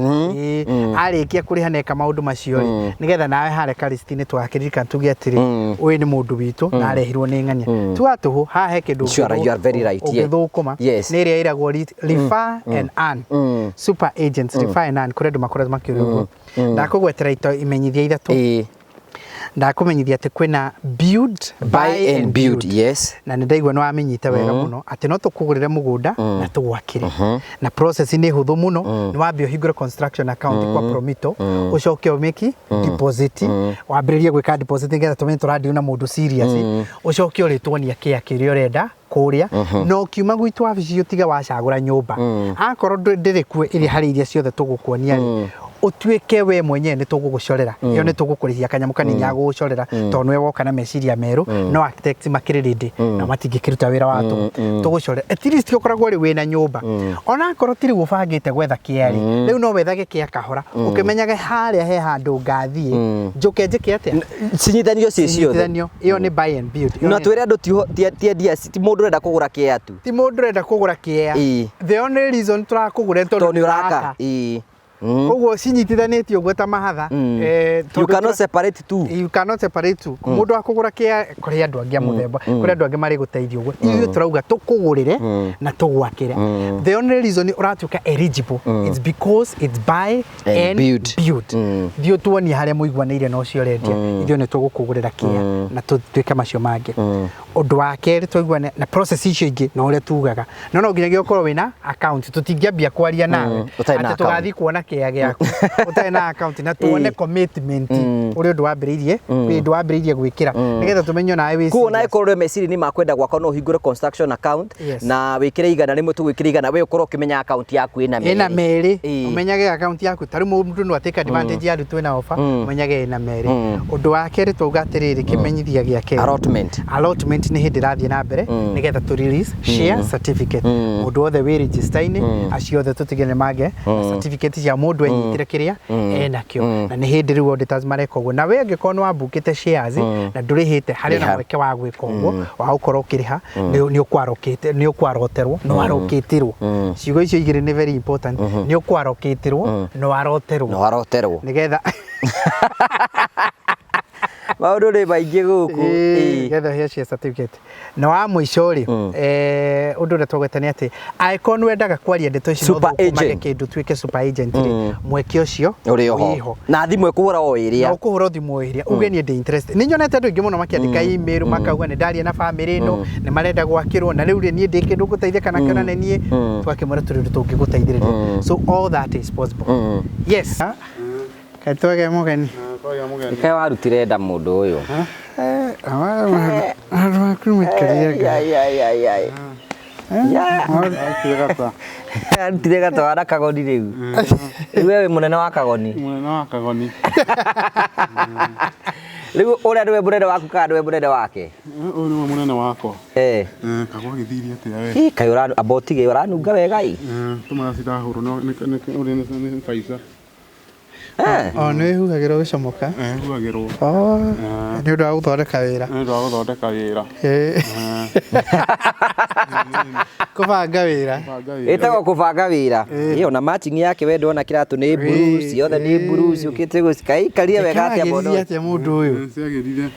Speaker 3: arikia kuriha neka maundu macio nigetha nawe hareka list-ini twakiririka tuge atiri uyu ni mundu witu na arehirwo ni ng'ania tu atuhu ha he kindu
Speaker 1: you are very right
Speaker 3: ugithukuma ni ria iragwo refer and earn super agents refer and earn kuri andu makoretwo makiurio ndakugwetera ito imenyithia ithatu ndakumenyithia ati kwina build buy and build
Speaker 1: yes
Speaker 3: na ndaigwa no amenyite wega muno ati no tukugurire mugunda na tugwakire na process ni huthu muno ni wambio hingure construction account kwa Promito ucoke umeki deposit wambiririe gwika deposit ngetha tumenye turadi na mundu serious ucoke uritwonia kiria urenda kuria no kiuma gwitu wabici utiga wacagura nyumba akorwo ndiri ku iri hari iria ciothe tugukuonia utuike we mwenyewe ni tugugucorera iyo ni tugukurihia kanyamu kanini ya gugucorera tondu we woka na meciria meru no architect makirindi na matingikiruta wira watu tugucorera at least ukoragwo ri wina nyumba ona akorwo tiri gubangite gwetha kiari riu no wethage kia kahora ukimenyaga haria he handu ngathie njuke njike atia
Speaker 1: cinyithanio ciothe
Speaker 3: iyo ni buy and build
Speaker 1: no twire andu ti mundu renda kugura kia tu
Speaker 3: ti mundu renda kugura kia the only reason turakugura tondu
Speaker 1: ni uraka
Speaker 3: Ogo cinyitithanitio gweta mahatha
Speaker 1: you cannot separate two
Speaker 3: mundu akugura kia kuri andu angi muthemba kuri andu angi mari guteithio gwe iyo turauga tukugurire na tugwakire the only reason uratuka eligible it's because it's buy and build dio tuoni haria muiguanire no cio rendia ithio ni tugukugurira kia na tutuike macio mangi undu wa keri tuiguane na process icio ingi no ure tugaga no nginyagia ukorwo wina account tutingiambia kwaria nawe ati tugathi kuona kia giaku utai na account na tuone commitment uri undu wambiririe gwikira nigetha tumenyo nawe wisi
Speaker 1: kuona ikorwo meciri ni makwenda gwakwa no hingure construction account na wikire igana rimwe tugwikire igana we ukorwo ukimenya account yaku ina meri
Speaker 3: umenyage account yaku tari mundu no ateka advantage ya rutu na offer umenyage ina meri undu wa keri tuga atiriri kimenyithia giake allotment ni hindi rathie na mbere nigetha tu release share certificate mundu othe we register-ini acio othe tutigene mage certificate ya mundu enyitire kiria enakio na ni hindi riu auditors marekogwo na we angikorwo ni wambukite shares na ndurihite hari na mweke wa gwika uguo wa ukorwo ukiriha ni ukwaroterwo no aroketirwo ciugo icio igiri ni very important ni ukwaroketirwo no aroterwo nigetha
Speaker 1: maundu ni maingi guku
Speaker 3: getha he share certificate na wa muico ri undu ria twagweta ni ati icon wendaga kwaria ndeto ici
Speaker 1: super agent
Speaker 3: kindu twike super agent ri mweke ucio
Speaker 1: uriho na thimu ekuhura o iria
Speaker 3: no kuhura thimu o iria uge ni interest ni nyonete andu ingi muno makiandika email makauga ni ndaria na family no ni marenda gwakirwo na riu ri ni ndi kindu guteithia kana kiona ni twakimura turi tungiguteithiriria so all that is possible yes katwage mugeni
Speaker 1: Kai warutire nda mundu uyu.
Speaker 3: Andu makumikaria.
Speaker 1: Arutire gata wa Kagoni riu. Wewe munene wa Kagoni.
Speaker 2: Munene wa Kagoni.
Speaker 1: Riu ura ndwe munene waku ka ndwe munene wake.
Speaker 2: Uyu ni munene wako. Kagwa githiri atia we.
Speaker 1: Kai ura abotige uranunga wega i.
Speaker 2: Tuma cirahurwo no ni Faisa.
Speaker 3: Nĩ huhagĩrwo gĩcomoka.
Speaker 2: Huhagĩrwo.
Speaker 3: Nĩ ũndũ wa gũthondeka wĩra.
Speaker 2: Nĩ ũndũ wa gũthondeka wĩra.
Speaker 3: Kũbanga wĩra.
Speaker 1: Ĩtagwo kũbanga wĩra. Ĩyo na matching yake we ndona kĩratũ nĩ blue, ciothe nĩ blue, ciũkĩte gũcikaikaria wega atĩa mũndũ.
Speaker 3: Agĩrithia atĩa mũndũ ũyũ.
Speaker 2: Ciagĩrire.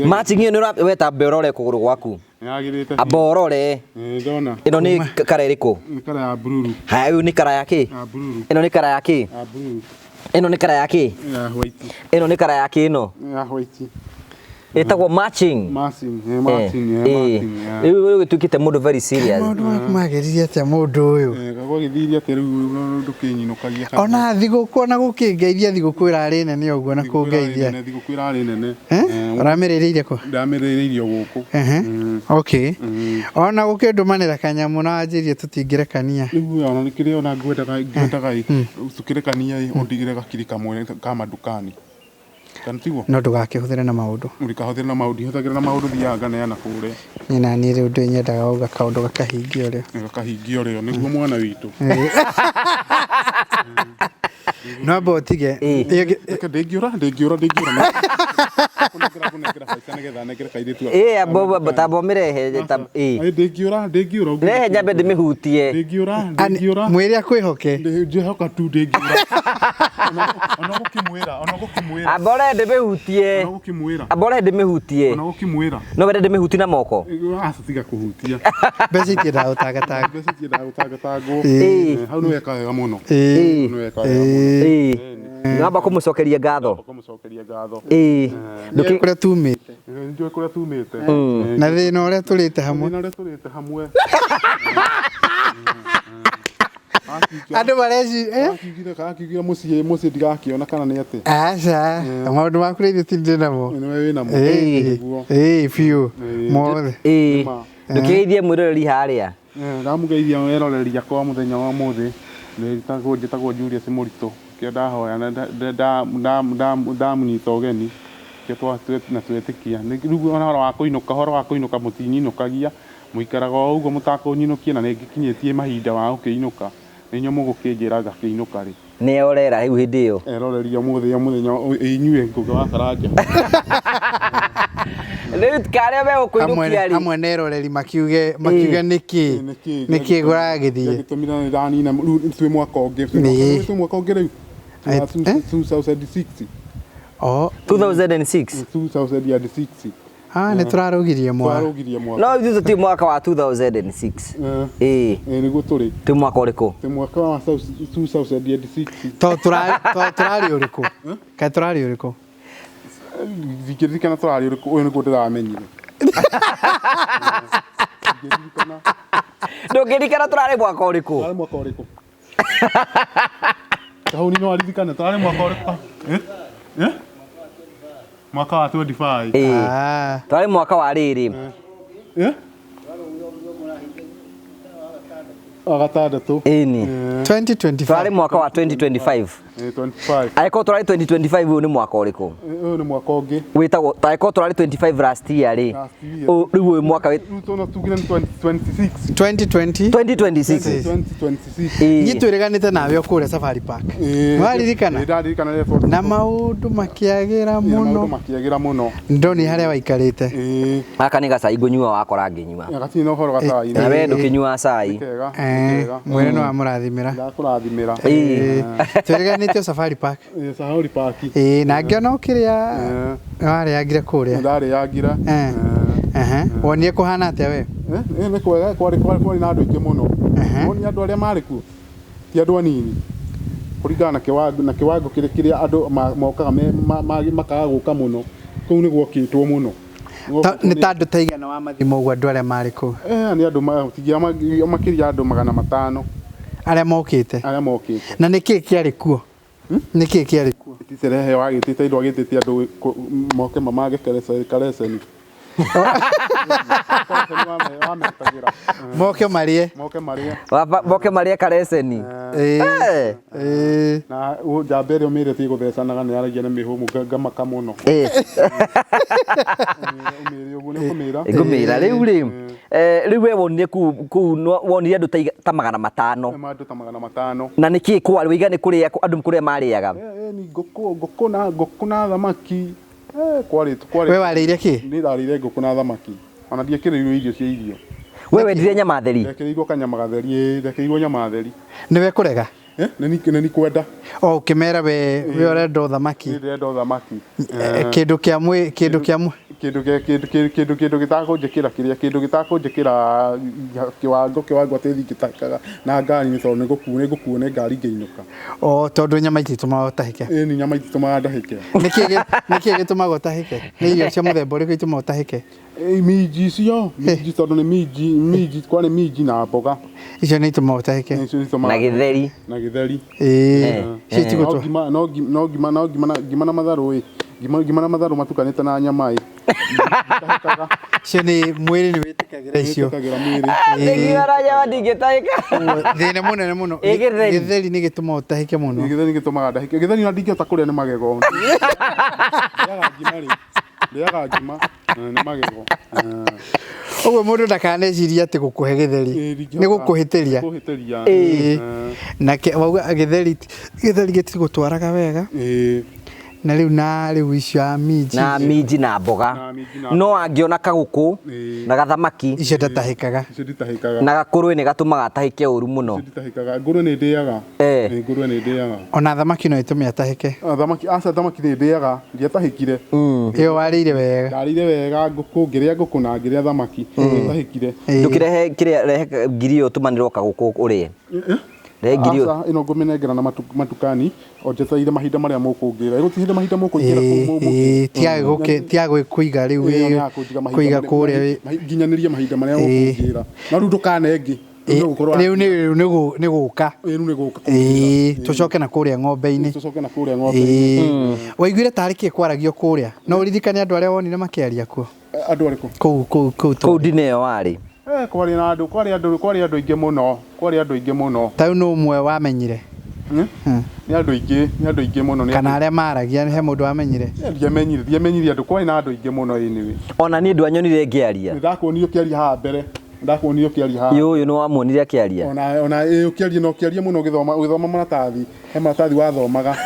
Speaker 1: Matching ĩyo nĩ weta mberore kũgũrũ gwaku.
Speaker 2: Yagĩrĩte.
Speaker 1: Aborore.
Speaker 2: Ndona.
Speaker 1: Ĩno nĩ kara ĩrĩkũ?
Speaker 2: Nĩ kara ya blue.
Speaker 1: Haya, ũyũ nĩ kara ya kĩ? Ĩno nĩ kara ya kĩ?
Speaker 2: Blue.
Speaker 1: Ĩno nĩ kara ya kĩ?
Speaker 2: Ya white.
Speaker 1: Ĩno nĩ kara ya kĩ ĩno?
Speaker 2: Ya white.
Speaker 1: Ĩtagwo matching.
Speaker 2: Matching.
Speaker 1: Rĩu gĩtuĩkĩte mũndũ very serious.
Speaker 3: Maũndũ maku magĩrithia atĩa mũndũ ũyũ.
Speaker 2: Kagwa gĩthiri atĩa rĩu ndũkĩnyinũkagia.
Speaker 3: Ona thigũkũ ona gũkĩngeithia thigũkũ ĩrarĩ nene ũguo na kũngeithia.
Speaker 2: Thigũkũ ĩrarĩ nene.
Speaker 3: Ũramĩrĩrĩire kũ?
Speaker 2: Ndamĩrĩrĩirio gũkũ.
Speaker 3: Okay. Ona gũkĩndũmanĩra kanyamũ na wanjĩrie tũtingĩrekania.
Speaker 2: Rĩu ona nĩkĩrĩ ona ngwendaga tũkĩrekania ũndigĩre gakiri kamwe ka mandukani.
Speaker 3: No ndũgakĩhũthĩre na maũndũ.
Speaker 2: Ndikahũthĩre na maũndũ, ihũthagĩra na maũndũ thiaga nganeana kũrĩa.
Speaker 3: Niĩ na niĩ rĩu ndĩ nyendaga gũka kaũndũ gakahingio rĩo.
Speaker 2: Gakahingio rĩo nĩguo mwana witũ.
Speaker 3: No amba ũtige.
Speaker 2: Ndĩngĩũra.
Speaker 1: Tamba ũmĩrehe.
Speaker 2: Ndĩngĩũra.
Speaker 1: Rehe nyambe ndĩmĩhutie.
Speaker 2: Ndĩngĩũra.
Speaker 3: Mwĩrĩ akwĩhoke.
Speaker 2: Ndĩhoka tu ndĩngĩũra. Ona gũkĩmwĩra.
Speaker 1: Ambore ndĩmĩhutie. Ambore ndĩmĩhutie.
Speaker 2: Ona gũkĩmwĩra.
Speaker 1: No wende ndĩmĩhutie na moko.
Speaker 2: Aca tiga kũhutia.
Speaker 3: Mbeca itiendaga gũtangatanga.
Speaker 2: Mbeca itiendaga gũtangatangwo. Hau nĩ weka wega mũno.
Speaker 1: Ngamba kũmũcokeria ngatho.
Speaker 3: Njũĩ kũrĩa tumĩte.
Speaker 2: Njũĩ kũrĩa tumĩte.
Speaker 3: Na thĩna ũrĩa tũrĩte hamwe. Andũ mareci
Speaker 2: akiugire mũciĩ ndigakĩona kana nĩ atĩ.
Speaker 3: Aca, maũndũ maku rĩu tindĩ namo.
Speaker 2: Nĩwe wĩnamo.
Speaker 3: Biũ mothe.
Speaker 1: Ndũkĩgeithie mwĩroreri harĩa.
Speaker 2: Ndamugeithia mwĩroreri akwa mũthenya wa ũmũthĩ. Njĩtagwo Julius Mũritũ. Kĩo ndahoya ndamũnyita ũgeni. Kĩo na twetĩkia. Rĩu ũhoro wa kũinũka mũtinyinũkagia. Mũikaraga o ũguo mũtakũnyinũkia na nĩngĩkinyĩtie mahinda wa gũkĩinũka. Nĩnyuo mũgũkĩnjĩra ngakĩinũka rĩ.
Speaker 1: Nĩ orera rĩu hĩndĩ ĩyo.
Speaker 2: Eroreria mũthenya inyuĩ ngũgĩ wa Karanja.
Speaker 1: Rĩu karĩa megũkũinũkia rĩ.
Speaker 3: Hamwe na eroreri makiuge nĩkĩ gũragĩthiĩ.
Speaker 2: Gĩtũmĩra nĩranina rĩu twĩ mwaka ũngĩ. Twĩ mwaka ũngĩ rĩu. 2006.
Speaker 1: 2006.
Speaker 3: Nĩ tũrarũgirie mwaka.
Speaker 1: No ithuĩ tũtirĩ mwaka wa 2006.
Speaker 2: Nĩguo tũrĩ.
Speaker 1: Tĩ mwaka ũrĩkũ?
Speaker 2: Tĩ mwaka wa 2006.
Speaker 3: Tũrarĩ ũrĩkũ? Kaĩ tũrarĩ ũrĩkũ?
Speaker 2: Ndingĩririkana tũrarĩ ũrĩkũ, ũyũ nĩguo ndĩramenyire.
Speaker 1: Ndũngĩririkana tũrarĩ mwaka ũrĩkũ?
Speaker 2: Tũrarĩ mwaka ũrĩkũ? Kahũni no aririkane tũrarĩ mwaka ũrĩkũ? Mwaka wa 25.
Speaker 1: Twarĩ mwaka wa rĩrĩ.
Speaker 2: Agatandatũ.
Speaker 1: Ĩni.
Speaker 3: 2025.
Speaker 1: Twarĩ mwaka wa 2025.
Speaker 2: 25.
Speaker 1: Angĩkorwo tũrarĩ 2025 ũyũ nĩ mwaka ũrĩkũ?
Speaker 2: Ũyũ nĩ mwaka ũngĩ.
Speaker 1: Wĩtagwo angĩkorwo tũrarĩ 25 last year rĩ. Rĩu ũyũ mwaka
Speaker 2: rĩu tugire 2026.
Speaker 3: 2020.
Speaker 1: 2026.
Speaker 2: 2026.
Speaker 3: Nĩ twĩrĩganĩte nawe kũrĩa Safari Park. Waririkana?
Speaker 2: Ndaririkana
Speaker 3: na maũndũ makĩagĩra mũno.
Speaker 2: Makĩagĩra mũno.
Speaker 3: Ndoni harĩa waikarĩte.
Speaker 1: Gaka nĩ gacai ngũnyua wakora ngĩnyua.
Speaker 2: Gatirĩ na ũhoro gacai.
Speaker 1: Na we ndũkĩnyua cai.
Speaker 3: Mwĩrĩ nĩ wamũrathimĩra.
Speaker 2: Ndakũrathimĩra.
Speaker 3: Twĩrĩganĩte Safari Park.
Speaker 2: Safari Park.
Speaker 3: Na ngĩona ũkĩrĩa warĩagire kũrĩa.
Speaker 2: Ndarĩagire.
Speaker 3: Wonire kũhana atĩa we?
Speaker 2: Nĩ kwega kwarĩ na andũ aingĩ mũno. Wonire andũ arĩa marĩ kuo ti andũ anini. Kũringana na kĩwango kĩrĩa andũ mokaga makaga gũka mũno. Kũu nĩ gwokĩtwo mũno.
Speaker 3: Nĩ ta andũ ta igana wa mathimo ũguo andũ arĩa marĩ kũu.
Speaker 2: Nĩ andũ makĩria andũ 500.
Speaker 3: Arĩa mokĩte.
Speaker 2: Arĩa mokĩte.
Speaker 3: Na nĩkĩĩ kĩarĩ kuo? Nĩkĩĩ kĩarĩ kuo?
Speaker 2: Iticerehe wagĩtĩte indo agĩtĩte andũ moke mamage kareceni.
Speaker 3: Moke marie.
Speaker 1: Moke marie kareceni.
Speaker 2: Na njamba ĩrĩa ũmĩrĩte igũthecanaga nĩ aragia nĩ mĩhũmũ ngamaka mũno.
Speaker 1: Ngũmĩra rĩu we wonire kũu wonire andũ ta 500.
Speaker 2: Andũ ta 500.
Speaker 1: Na nĩkĩ kwarĩ ũigane kũrĩa andũ kũrĩa marĩaga?
Speaker 2: Ni ngũkũ na thamaki. Kwarĩ.
Speaker 3: We warĩire kĩ?
Speaker 2: Nĩ ndarĩire ngũkũ na thamaki. Ona ndiekĩrĩirwo irio cia irio.
Speaker 1: We wendire nyama theri?
Speaker 2: Ndekĩrĩirwo kanyama gatheri, ndekĩrĩirwo nyama theri.
Speaker 3: Nĩwe kũrega?
Speaker 2: Nĩ ni kwenda.
Speaker 3: O ũkĩmera we ũrenda thamaki.
Speaker 2: Ndĩrenda thamaki.
Speaker 3: Kĩndũ
Speaker 2: gĩtakũnjĩkĩra kĩndũ gĩtakũnjĩkĩra kĩwango atĩ thingĩtahĩkaga na ngari nĩ tondũ nĩ ngũkuo nĩ ngari ngĩinũka.
Speaker 3: O tondũ nyama ititũmaga ũtahĩke?
Speaker 2: Ĩni nyama ititũmaga ndahĩke.
Speaker 3: Nĩkĩ gĩtũmaga ũtahĩke? Nĩ irio cia mũthemba ũrĩkũ itũmaga ũtahĩke?
Speaker 2: Minji icio, tondũ nĩ minji, kwarĩ minji na mboga.
Speaker 3: Icio nĩ itũmaga ũtahĩke?
Speaker 1: Na gĩtheri?
Speaker 2: Na gĩtheri.
Speaker 3: No
Speaker 2: ngima na matharũ ngima na matharũ matukanĩte na nyama
Speaker 3: icio nĩ mwĩrĩ nĩ wĩtĩkagĩra icio. Thĩna mũnene mũno. Gĩtheri nĩ gĩtũmaga ũtahĩke mũno.
Speaker 2: Gĩtheri nĩ gĩtũmaga ndahĩke. Gĩtheri na ndingĩhota kũrĩa nĩ magego. Rĩaga ngima nĩ magego.
Speaker 3: Ũguo mũndũ ndakanecirie atĩ gũkũhe gĩtheri nĩ gũkũhĩtĩria. Na wauga gĩtheri gĩtigũtwaraga wega. Na rĩu icio minji
Speaker 1: na mboga no angĩona kagũkũ na gathamaki
Speaker 3: icio ndatahĩkaga.
Speaker 1: Na gakũrũĩ nĩ gatũmaga atahĩke ũru mũno.
Speaker 2: Ngũrũe nĩ ndĩaga. Ngũrũe nĩ ndĩaga.
Speaker 3: Ona thamaki no ĩtũme atahĩke.
Speaker 2: Thamaki nĩ ndĩaga ndiatahĩkire.
Speaker 3: Ĩyo warĩire wega.
Speaker 2: Ndarĩire wega ngĩrĩa ngũkũ na ngĩrĩa thamaki ndiatahĩkire.
Speaker 1: Ndũkĩrehe kĩrĩa ngiri ĩyo tũmanĩrwo kagũkũ ũrĩe.
Speaker 2: Ino ngũmĩnengera na matukani o njetereire mahinda marĩa mũkũngĩra. Gũtirĩ mahinda mũkũingĩra kũu.
Speaker 3: Tiagwe kũiga rĩu kũiga kũrĩa
Speaker 2: nginyanĩria mahinda marĩa mũkũngĩra. Na rĩu ndũkanenge.
Speaker 3: Rĩu nĩ gũka. Tũcoke na kũrĩa ng'ombe-inĩ. Waiguire tarĩ kĩ kwaragio kũrĩa? No ũririkane andũ arĩa wonire makĩaria kuo?
Speaker 2: Andũ arĩkũ?
Speaker 1: Kũu ndine ĩyo warĩ.
Speaker 2: Kwarĩ andũ aingĩ mũno.
Speaker 3: Ta rĩu nĩ ũmwe wamenyire?
Speaker 2: Nĩ andũ aingĩ mũno.
Speaker 3: Kana arĩa maragia he mũndũ wamenyire?
Speaker 2: Ndiamenyire andũ, kwarĩ na andũ aingĩ mũno anyway.
Speaker 1: Ona niĩ ndwanyonire ngĩaria.
Speaker 2: Nĩndakuonire ũkĩaria haha mbere.
Speaker 1: Ũyũ nĩ wamuonire akĩaria.
Speaker 2: Ona ũkĩaria mũno ũgĩthoma maratathi. He maratathi wathomaga.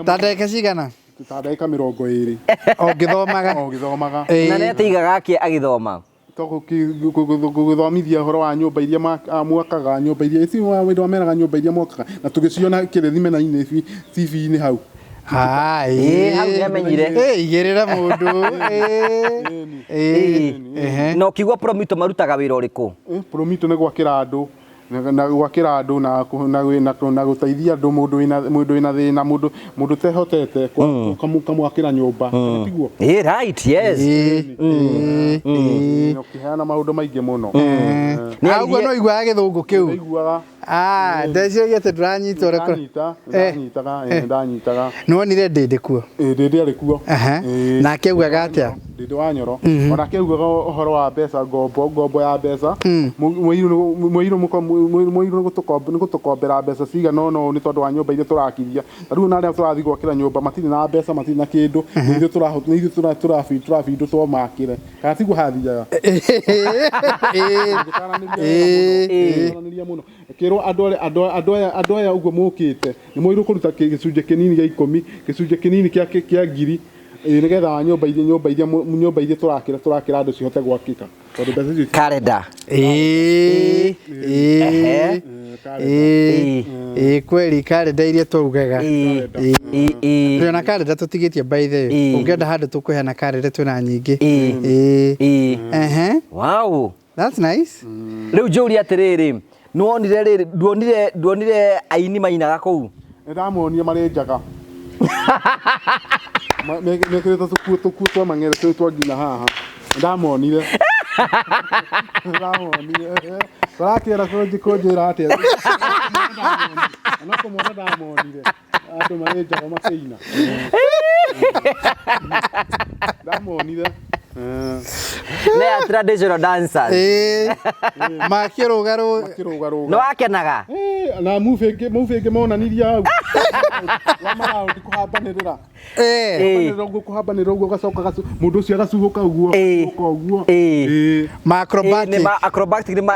Speaker 3: Ta ndagĩka cigana?
Speaker 2: Ta ndagĩka 20.
Speaker 3: Ũgĩthomaga?
Speaker 1: Na nĩ atigaga agĩthoma.
Speaker 2: Gũthomithia ũhoro wa nyũmba iria mwakaga, nyũmba iria wameraga nyũmba iria mwakaga, na tũgĩciona kĩrĩthimena-inĩ TV-inĩ hau.
Speaker 1: Hau nĩamenyire.
Speaker 3: Igĩrĩra mũndũ.
Speaker 1: Na ũkigua Promito marutaga wĩra ũrĩkũ?
Speaker 2: Promito nĩ gwakĩra andũ na gũteithia andũ, mũndũ wĩna thĩna, mũndũ tehotete kamwakĩra nyũmba.
Speaker 1: Right, yes.
Speaker 2: Ũkĩheana maũndũ maingĩ mũno.
Speaker 3: Ũguo no iguaga gĩthũngũ kĩu? Ndeciria atĩ ndũranyita ũrĩkũ?
Speaker 2: Ndanyitaga.
Speaker 3: Nĩwonire ndĩndĩ kuo?
Speaker 2: Ndĩndĩ arĩ kuo.
Speaker 3: Na akĩugaga atĩa?
Speaker 2: Ndĩndĩ wa Nyoro. Ona akĩugaga ũhoro wa mbeca, ngombo ya mbeca. Mũirũ nĩ gũtũkombera mbeca cigana ũna nĩ tondũ wa nyũmba iria tũrakithia. Na rĩu narĩa tũrathiĩ gwakĩra nyũmba matirĩ na mbeca, matirĩ na kĩndũ. Ithuĩ tũrabindwo tũmakĩre. Kana tiguo hathiaga. Kĩrwo andũ aya ũguo mũkĩte nĩ mũirũ kũruta gĩcunjĩ kĩnini gĩa 10, gĩcunjĩ kĩnini kĩa ngiri, nĩgetha nyũmba iria tũrakĩra andũ cihote gwakĩka.
Speaker 1: Kalenda.
Speaker 3: Kweli kalenda iria twaugaga. Twĩna kalenda tũtigĩtie by the way. Ũngĩenda handũ tũkũheana kalenda twĩna nyingĩ.
Speaker 1: Wow.
Speaker 3: That's nice.
Speaker 1: Rĩu njũria atĩrĩrĩ, nduonire aini mainaga kũu?
Speaker 2: Nĩndamuonire marĩ njaga. Mekĩrĩte tũkuo twa mang'ere twa ngina haha. Nĩndamuonire. ndamonire barakira kunjira atia anako mwana ndamonire andu marenja kwa makeina ndamonire
Speaker 1: ne traditional dancers
Speaker 3: makirugaro
Speaker 1: no akenaga
Speaker 2: na move ke mona niria au wamara ndikuhambanirira kuhambanirira uguo gacoka mundu ucio agacuhuka uguo
Speaker 3: acrobatic
Speaker 1: ni acrobatic ni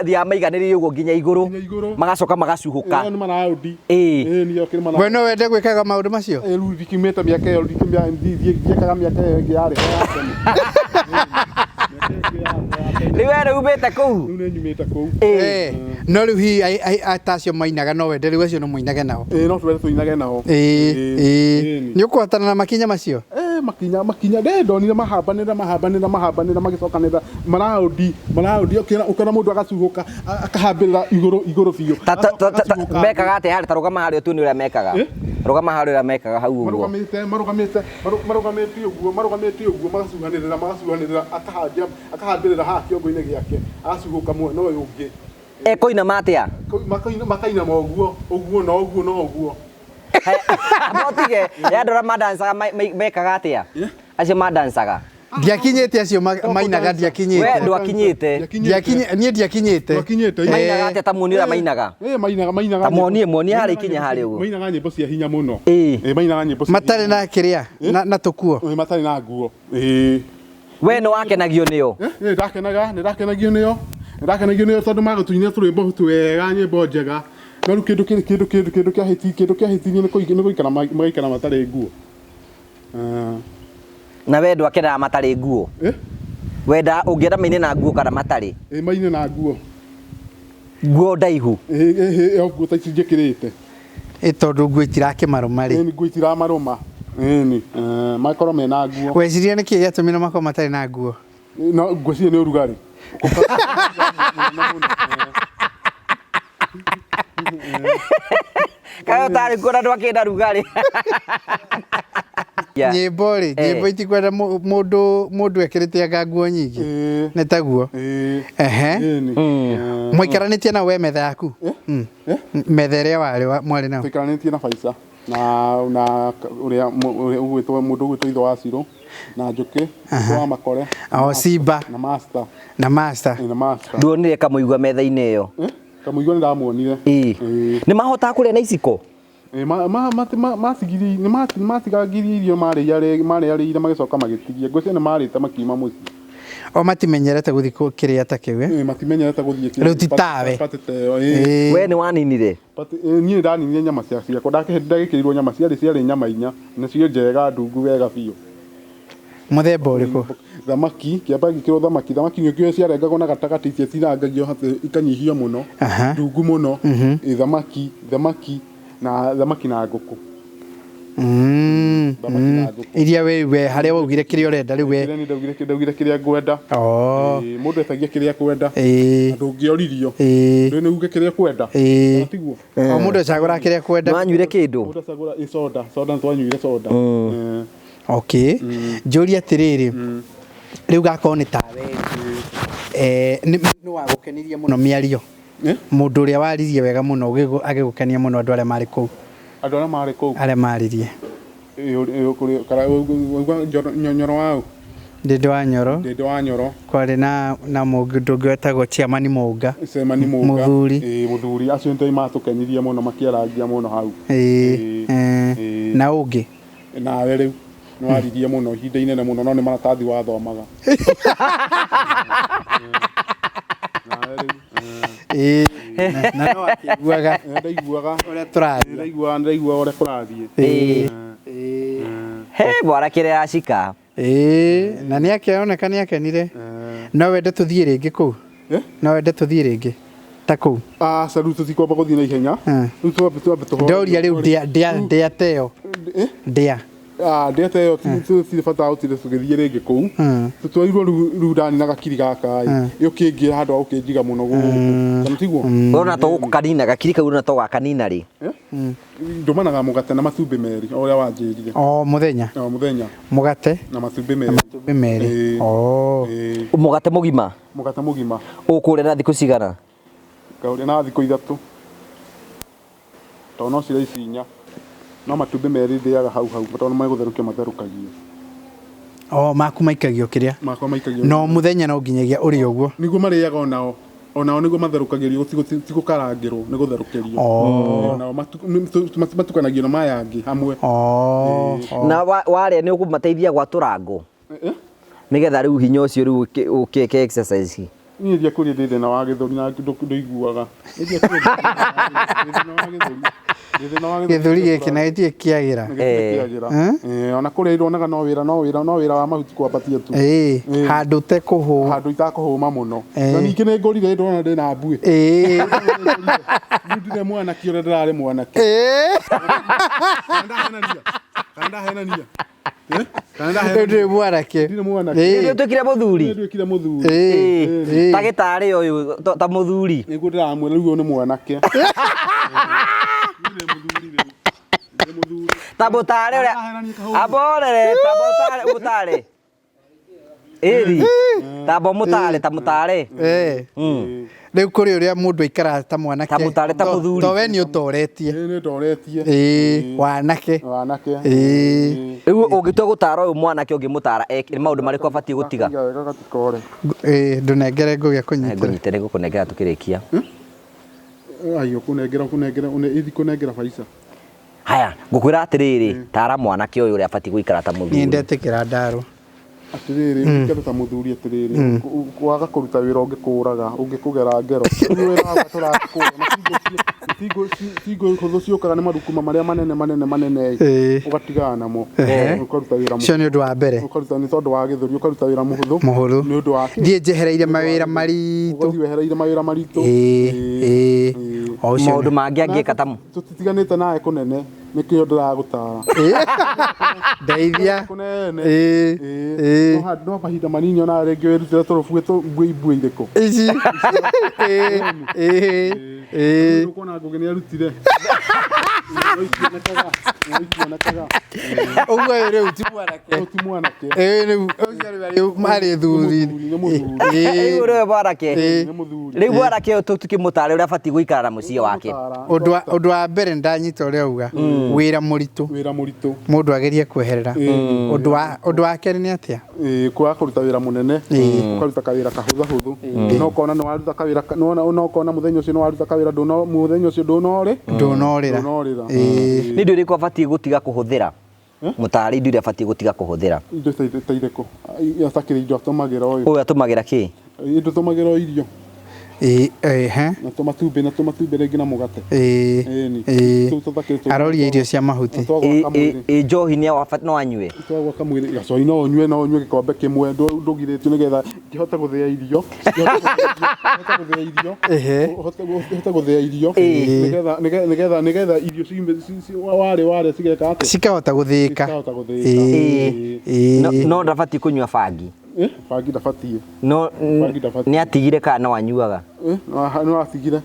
Speaker 1: thia maiganiririe uguo nginya iguru magacoka magacuhuka
Speaker 2: ni maraudi
Speaker 3: ni okire mana we no wende gwikaga maundu macio
Speaker 2: riu dikimeta miaka iyo dikiaga miaka iyo yari
Speaker 1: ni were umete kuu
Speaker 2: riu ni nyumite kuu
Speaker 3: no riu hi atacio mainaga no wende riu acio no muinage nao
Speaker 2: no twere tuinage nao
Speaker 3: ni ukuhotana na makinya macio
Speaker 2: makinya ndonire mahambanira magicokanira maraudi ukona mundu agacuhuka akahambirira iguru biu
Speaker 1: mekaga ate hari tarugama hari tu ni ure mekaga rugama hari ure mekaga hau uguo marugamite uguo magacuhanirira akahambirira ha kiongo-ini giake agacuhuka mwena uyu ungi ekoina matia
Speaker 2: makaina moguo uguo
Speaker 1: Botige yadora madansaga mekaga atia acio madansaga
Speaker 3: ndiakinyite acio mainaga ndiakinyite
Speaker 1: we ndwakinyite
Speaker 3: nie ndiakinyite
Speaker 1: mainaga atia ta muoni ura mainaga
Speaker 2: mainaga
Speaker 1: ta muoni hari kinya hari uguo
Speaker 2: mainaga nyimbo cia hinya muno
Speaker 1: mainaga
Speaker 2: nyimbo
Speaker 3: matari na kiria na tukuo
Speaker 2: matari na nguo
Speaker 1: we no wakenagio nio
Speaker 2: ndakenagio nio tondu magutuinia turwimbo twega nyimbo njega no ru kindu kia hitirie ni guikara magaikara matari nguo
Speaker 1: na we ndwakenaga matari nguo wenda ungienda maine na nguo kana matari
Speaker 2: maine na
Speaker 1: nguo ndaihu
Speaker 2: nguo ta ici njikirite
Speaker 3: tondu nguo itirakimaruma ri
Speaker 2: nguo itiramaruma ni makorwo mena nguo
Speaker 3: weciria niki giatumire makorwo matari na nguo
Speaker 2: no nguo cie ni urugari
Speaker 1: kayo tari kura ndwakenda rugari
Speaker 3: nyimbo itikwenda mundu ekirite anga nguo nyingi ni taguo mwaikaranitie na we metha yaku metha iria mwari nao
Speaker 2: twikaranitie na Faisa na uria mundu ugwitwo itho wa Ciro na Njuki wa Makore
Speaker 3: Simba na master
Speaker 1: nduonire kamuigua metha-ini iyo
Speaker 2: kamuigua ndamuonire
Speaker 1: ni mahotaga kuria na iciko
Speaker 2: matigagiri irio marĩarĩire magicoka magĩtigia ngũcio nĩ marĩte makiuma mũciĩ
Speaker 3: o matimenyerete guthi kiria ta kiu
Speaker 2: matimenyerete guthii
Speaker 3: riu titawe
Speaker 1: we ni waninire
Speaker 2: niĩ ndaninire nyama ciakwa ndagĩkĩrirwo nyama ciarĩ nyama inya nacio njega ndungu wega biũ
Speaker 3: muthemba ũrĩkũ
Speaker 2: thamaki kiamba gĩkĩrwo thamaki nyingĩ ciarengagwo na gatagatĩ icio cirangagio ikanyihio mũno ndungu mũno thamaki na ngũkũ
Speaker 3: iria we haria waugire kiria urenda riu we
Speaker 2: ndaugire kiria ngwenda mundu etagia kiria kwenda ndungioririo riu ni uge kiria kwenda tiguo
Speaker 3: mundu ecagura kiria kwenda
Speaker 1: nwanyuire kindu
Speaker 2: mundu ecagura soda twanyuire soda
Speaker 3: njuri atiriri riu gakorwo ni tawe ni wagukenirie muno miario mundu uria waririe wega muno agigukenia muno andu aria mari kuu aria maririe
Speaker 2: nyoro wao
Speaker 3: Ndindi wa Nyoro kwari na mundu ungi wetagwo Chiamani Munga muthuri
Speaker 2: acio ndio matukenirie muno makiarangia muno hau
Speaker 3: na ungi
Speaker 2: nawe riu nwaririe muno ihinda inene muno no ni maratathi wathomaga
Speaker 3: na no akiguaga uria turathie
Speaker 2: ndaigua uria kurathie
Speaker 1: bora kiria acika
Speaker 3: na ni akioneka ni akenire no wende tuthie ringi kuu no wende tuthie ringi ta kuu
Speaker 2: saru tutikwamba guthie na ihenya riu twambe tuho
Speaker 3: ndoria riu ndia teo ndia
Speaker 2: ndete yo tiri bata utire tugithie ringi kuu tutwairwo riu ndani na gakiri gaka yo kingi handu ukinjiga muno guku kana tiguo
Speaker 1: urona to gukanina gakiri kau urona to gakanina ri
Speaker 2: ndumanaga mugate na matumbĩ merĩ o ũrĩa wanjĩrire
Speaker 3: o muthenya mugate
Speaker 2: na matumbĩ merĩ
Speaker 1: mugate mugima ũkũrĩa na thikũ cigana
Speaker 2: ngaũrĩa na thikũ 3 tondũ no cirĩ ici 4 no matumbĩ merĩ ndĩaga hau tondũ megũtherũkia matherũkagio
Speaker 3: maku maikagio kĩrĩa no muthenya no nginyagia ũrĩ ũguo
Speaker 2: nĩguo marĩaga onao nĩguo matherũkagĩrio tigũkarangĩrwo nĩ gũtherũkĩrio onao matukanagio na maya angĩ hamwe
Speaker 1: na warĩa nĩ ũkũmateithia gwatũra ngũ nĩgetha rĩu hinya ũcio rĩu ũkĩke exercise
Speaker 2: niĩ ndiakũria ndĩ thĩna wa gĩthũri na ndũiguaga
Speaker 3: gĩthũri gĩkĩ na gĩtirĩ kĩagĩra
Speaker 2: ona kũrĩa ironaga no wĩra wa mahuti kwambatia tu
Speaker 3: handũ ũtekũhũma
Speaker 2: handũ itakũhũma mũno na ningĩ nĩ ngorire ndona ndĩna mbuĩ ndire mwanake ũrĩa ndĩrarĩ mwanake kandahenania
Speaker 3: ndire mwanake
Speaker 1: nĩ ũtuĩkire mũthuri ndagĩtarĩ ũyũ ta mũthuri
Speaker 2: nĩguo ndĩramwĩra rĩu ũyũ nĩ mwanake
Speaker 1: tabutare ule aborere tabutare eri tabo mutare tamutare
Speaker 3: rĩu kũrĩ ũrĩa mũndũ aikara ta mwanake
Speaker 1: tamutare ta muthuri
Speaker 3: to we nĩ ũtoretie wanake
Speaker 1: rĩu ũngĩtua gũtara ũyũ mwanake ũngĩmũtara nĩ maũndũ marĩkũ abatiĩ gũtiga
Speaker 3: ndũnengere ngũgĩa kũnyitĩra
Speaker 1: gũkũnengera tũkĩrĩkia
Speaker 2: ayo kunengera Faisa
Speaker 1: haya ngũkwĩra atĩrĩrĩ tara mwanake ũyũ ũrĩa abatiĩ gũikara ta mũthuri
Speaker 3: niĩ ndetĩkĩra ndaro
Speaker 2: atĩrĩrĩ ũkĩra ta mũthuri atĩrĩrĩ kwaga kũruta wĩra ũngĩkũraga ũngĩkũgera ngero wĩra wa tũrakũra tingo hũthũ ciũkaga nĩ marukuma marĩa manene ũgatigana namo ũkaruta wĩra
Speaker 3: ũcio nĩ ũndũ wa mbere
Speaker 2: ũkaruta nĩ tondũ wa gĩthũri ũkaruta wĩra mũhũthũ nĩ ũndũ wa
Speaker 3: thiĩ njehereire mawĩra maritũ
Speaker 1: maũndũ mangĩ angĩka ta
Speaker 2: tũtitiganĩte nawe kũnene nĩkĩo ndĩragũtara
Speaker 3: ndeithia
Speaker 2: no mahinda manini ona rĩngĩ wĩrutĩre tũrũbuĩ mbui irĩkũ
Speaker 3: ici
Speaker 2: ũkona ngũgĩ nĩ arutire
Speaker 3: ũguo rĩu ti mwanake rĩu marĩ thuri
Speaker 1: rĩu rĩu mwanake rĩu mwanake ũyũ tũkĩmũtara ũrĩa abatiĩ gũikara na mũciĩ wake
Speaker 3: ũndũ wa mbere ndanyita ũrĩa uga wĩra mũritũ mũndũ agerie kweherera ũndũ wa kerĩ nĩ atĩa
Speaker 2: kwaga kũruta wĩra mũnene ũkaruta kawĩra kahũthahũthũ no ũkona nĩ waruta kawĩra no ũkona mũthenya ũcio nĩ waruta kawĩra mũthenya ũcio
Speaker 3: ndũnorĩra
Speaker 1: nĩ indo irĩkũ abatiĩ gũtiga kũhũthĩra mũtari indo iria abatiĩ gũtiga kũhũthĩra
Speaker 2: indo ta irĩkũ atakĩrĩ indo atũmagĩra
Speaker 1: ũyũ atũmagĩra kĩ
Speaker 2: indo tũmagĩra irio na tũmatumbĩ rĩngĩ na mũgate
Speaker 3: aroria irio cia mahuti
Speaker 1: njohi no anyue
Speaker 2: gacohi no ũnyue gĩkombe kĩmwe ndũgirĩtio nĩgetha ngĩhote gũthĩa irio nĩgetha irio warĩa cigeka atĩa
Speaker 3: cikahota gũthĩĩka
Speaker 1: no ndabatiĩ kũnyua bangi
Speaker 2: bangi ndabatiĩ
Speaker 1: no nĩ atigire kana no anyuaga
Speaker 2: no atigire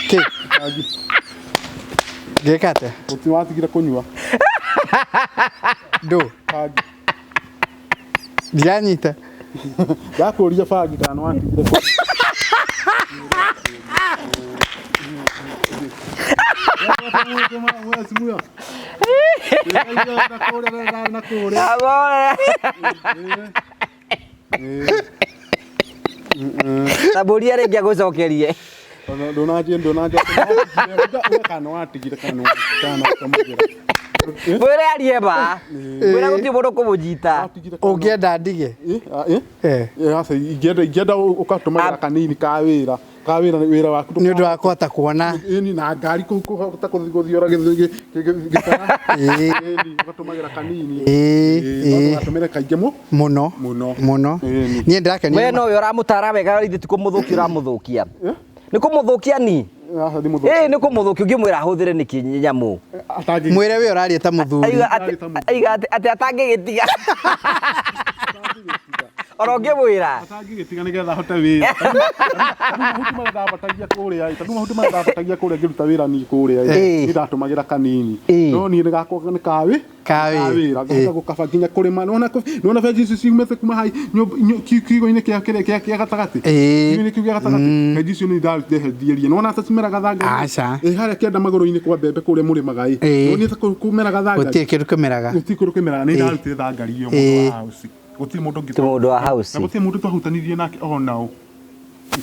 Speaker 3: kĩ ngeka atĩa
Speaker 2: watigire kũnyua
Speaker 3: ndũ ndianyita
Speaker 2: ndakũria bangi kana no atigire
Speaker 1: Saburia rĩngĩ agũcokerie mwĩre ariemba mwĩre gũtirĩ mũndũ kũmũnyita
Speaker 3: ũngĩenda ndige
Speaker 2: ingĩenda ũgatũmagĩra kanini ka wĩra waku
Speaker 3: nĩ ũndũ wa kũhota kuona
Speaker 2: na ngari kũhota gũthiora ũgatũmagĩra kanini ũgatũmĩra kaingĩ
Speaker 3: mũno niĩ ndĩrakenia
Speaker 1: we no we ũramũtara wega rĩthĩ ti kũmũthũkia ũramũthũkia nĩ kũmũthũkia ni nĩ kũmũthũkia ũngĩmwĩra ahũthĩre nĩkĩ nyamũ
Speaker 3: mwĩre we ũraria ta mũthuri
Speaker 1: atĩ atangĩgĩtiga Oronge mwira.
Speaker 2: Atangi gitiga nigetha hote wira. Mahuti mara ndabatagia kuria ai. Tatu mahuti mara ndabatagia kuria ngiruta wira ni kuria ai. Ndatumagira kanini. No ni ngakwa ni kawira. Ngaka gukaba nginya kurima. Nona veji ici ciumete kuma hai kiugo-ini kia gatagati. Kiugo-ini kiu gia gatagati. Veji icio ni ndarutithĩrie. Nona ata cimeraga thanga. Haria kianda magũrũ-inĩ kwa mbembe kuria mũrĩmaga ĩ. No ni kumeraga thanga. Gũtirĩ kĩndũ kĩmeraga. Gũtirĩ kĩndũ kĩmeraga. Nĩ ndarutire thangari iyo mũndũ wa house. Gũtirĩ mũndũ ũngĩ.
Speaker 1: Mũndũ wa house.
Speaker 2: Na gũtirĩ mũndũ twahutanirie nake onao.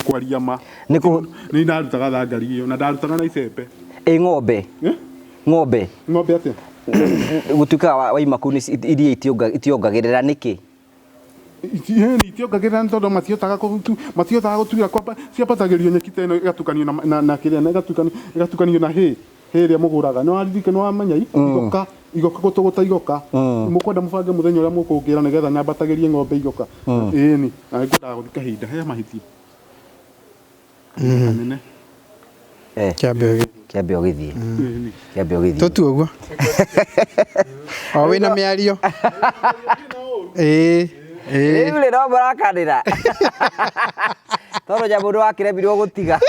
Speaker 2: Kwaria ma. Nĩ ndarutaga thangari iyo na ndarutaga na icembe.
Speaker 1: Ng'ombe. Ng'ombe.
Speaker 2: Ng'ombe atĩa?
Speaker 1: Gutuika waima kuu iria itiongagĩrĩra nĩkĩ?
Speaker 2: Itiongagĩrĩra nĩ tondũ matiotaga gũtuĩra kwamba ciambatagĩrio nyeki ta ĩno ĩgatukanio na kĩrĩa na ĩgatukanio na hay ĩrĩa mũgũraga. Nĩ waririkana nĩ wamenya igoka gũtũgũta igoka. Mũkwenda mũbange mũthenya ũrĩa mũkũngĩra nĩgetha nyambatagĩrie ng'ombe igoka. Ĩni na ngwendaga gũthiĩ kahinda he mahiti. Nene. Kiambe ũgĩthiĩ. Kiambe ũgĩthiĩ. Tũtu ũguo. O wĩna mĩario.
Speaker 1: Rĩu rĩ no mũrakanĩra. Tondũ nyamũ nĩ wakĩremirwo gũtiga.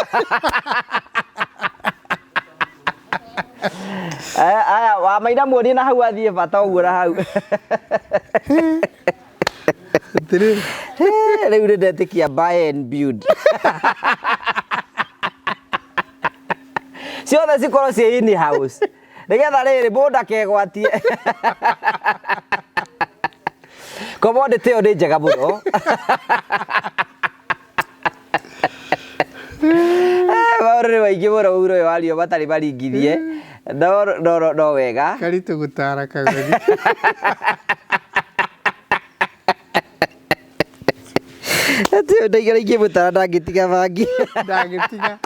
Speaker 1: Aya Wamaina muonie na hau athiĩ bata ũguo na hau. Rĩu nĩ ndetĩkia buy and build. Ciothe cikorwo ciĩ in house. Nĩgetha rĩrĩ mũndũ akegwatie. Commodity ĩyo nĩ njega mũno. Maũndũ nĩ maingĩ mũno mũno ũyũ wario matarĩ maringithie. No wega.
Speaker 3: Karitũ gũtara kagũthi.
Speaker 1: Atĩ ndaigana ingĩmũtara ndangĩtiga bangi.
Speaker 3: Ndangĩtiga.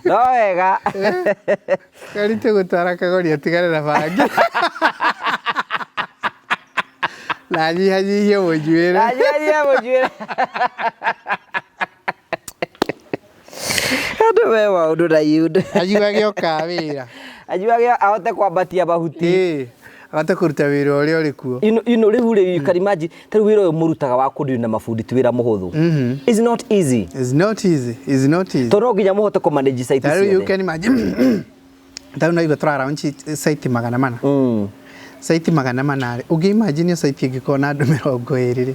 Speaker 1: No wega.
Speaker 3: Karitũ gũtara kagũri atigane na bangi. Na nyihanyihie mũnjuĩre.
Speaker 1: Na nyihanyihie mũnjuĩre. Andũ me maũndũ na yund.
Speaker 3: Ajuage oka wĩra.
Speaker 1: Ajuage ahote kwambatia mahuti.
Speaker 3: Ahote kũruta wĩra ũrĩa ũrĩ kuo.
Speaker 1: Rĩu rĩ you can imagine tarĩu wĩra ũyũ mũrutaga wa kũndio na mabundi ti wĩra mũhũthũ. It's not easy.
Speaker 3: It's not easy. It's not easy.
Speaker 1: Tondũ nginya mũhote kũmanage site icio.
Speaker 3: Tarĩu you can imagine. Tarĩu no igũtwara around site 400. Site 400 ũngĩimagine site ĩngĩkorwo na andũ 20 rĩ.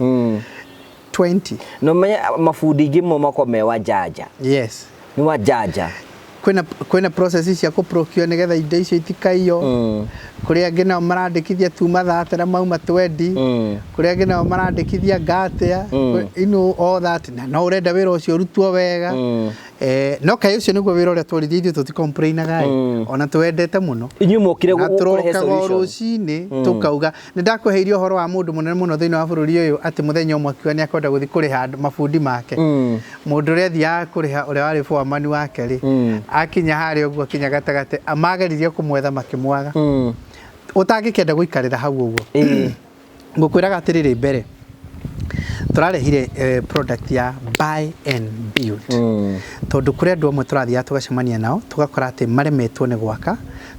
Speaker 3: 20.
Speaker 1: No menya mabundi ingĩ mo mako me wa jaja.
Speaker 3: Yes.
Speaker 1: Ni wa jaja.
Speaker 3: Kwĩna process cia procure nĩgetha indo icio itikaiywo. Kũrĩa angĩ nao marandĩkithia tu mathatĩra mauma 20. Kũrĩa angĩ nao marandĩkithia ngatĩa. You know all that. Na no ũrenda wĩra ũcio ũrutwo wega. No kaĩ ũcio nĩguo wĩra ũrĩa twarĩthia ithuĩ tũti-complainaga ona tũwendete mũno.
Speaker 1: Inyuĩ mũkire gũkũrehe
Speaker 3: solution. Rũcinĩ tũkauga nĩ ndakũheire ũhoro wa mũndũ mũnene mũno thĩinĩ wa bũrũri ũyũ atĩ mũthenya ũmwe akiuga nĩ akwenda gũthiĩ kũrĩha mabundi make. Mũndũ ũrĩa athiaga kũrĩha ũrĩa warĩ foreman wake rĩ. Akinya harĩa ũguo akinya gatagatĩ amageririe kũmwetha makĩmwaga. Ũtangĩkenda gũikarĩra hau ũguo. Ngũkwĩraga atĩrĩrĩ mbere tũrarehire product ya buy and build. Tondũ kũrĩ andũ amwe tũrathiaga tũgacemania nao tũgakora atĩ maremetwo nĩ gwaka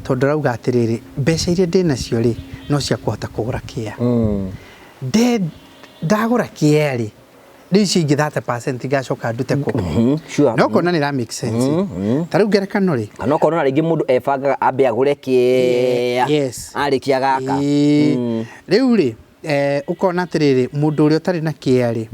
Speaker 3: tondũ rauga atĩrĩrĩ mbeca iria ndĩ nacio rĩ no cia kũhota kũgũra kĩea. Ndagũra kĩea rĩ rĩu ici ingĩ 30% ngacoka ndute kũ. No kona nĩ ra make sense. Tarĩu ngerekano rĩ.
Speaker 1: Kana kona rĩngĩ mũndũ ebangaga ambe agũre kĩea. Arĩkia gaka.
Speaker 3: Rĩu rĩ ukona atĩrĩrĩ mũndũ ũrĩa ũtarĩ na kĩea rĩ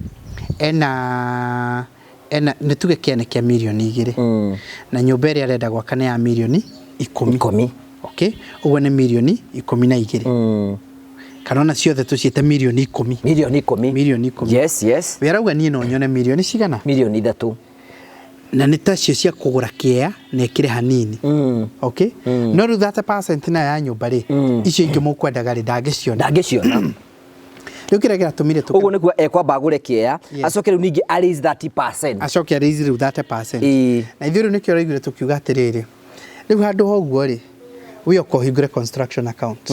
Speaker 3: ena nĩ tuge kĩene kĩa mirioni 2 na nyũmba ĩrĩa arenda gwaka nĩ ya mirioni 10. Okay, ũguo nĩ mirioni 12. Kana ona ciothe tũciĩte mirioni 10. Mirioni 10.
Speaker 1: Yes.
Speaker 3: We arauga niĩ no nyone mirioni cigana?
Speaker 1: Mirioni 3.
Speaker 3: Na nĩ tacio cia kũgũra kĩea na ĩkĩre hanini. Okay, no rĩu 30% nayo ya nyũmba rĩ icio ingĩ mũkwendaga rĩ ndangĩciona. Rĩu kĩrĩa gĩatũmire
Speaker 1: ũguo nĩguo ekwamba agũre kĩea acoke rĩu ningĩ raise 30%.
Speaker 3: Acoke raise rĩu 30%. Na ithuĩ rĩu nĩkĩo raigire tũkiuga atĩrĩrĩ rĩu handũ ha ũguo rĩ we ũkũhingũre construction account.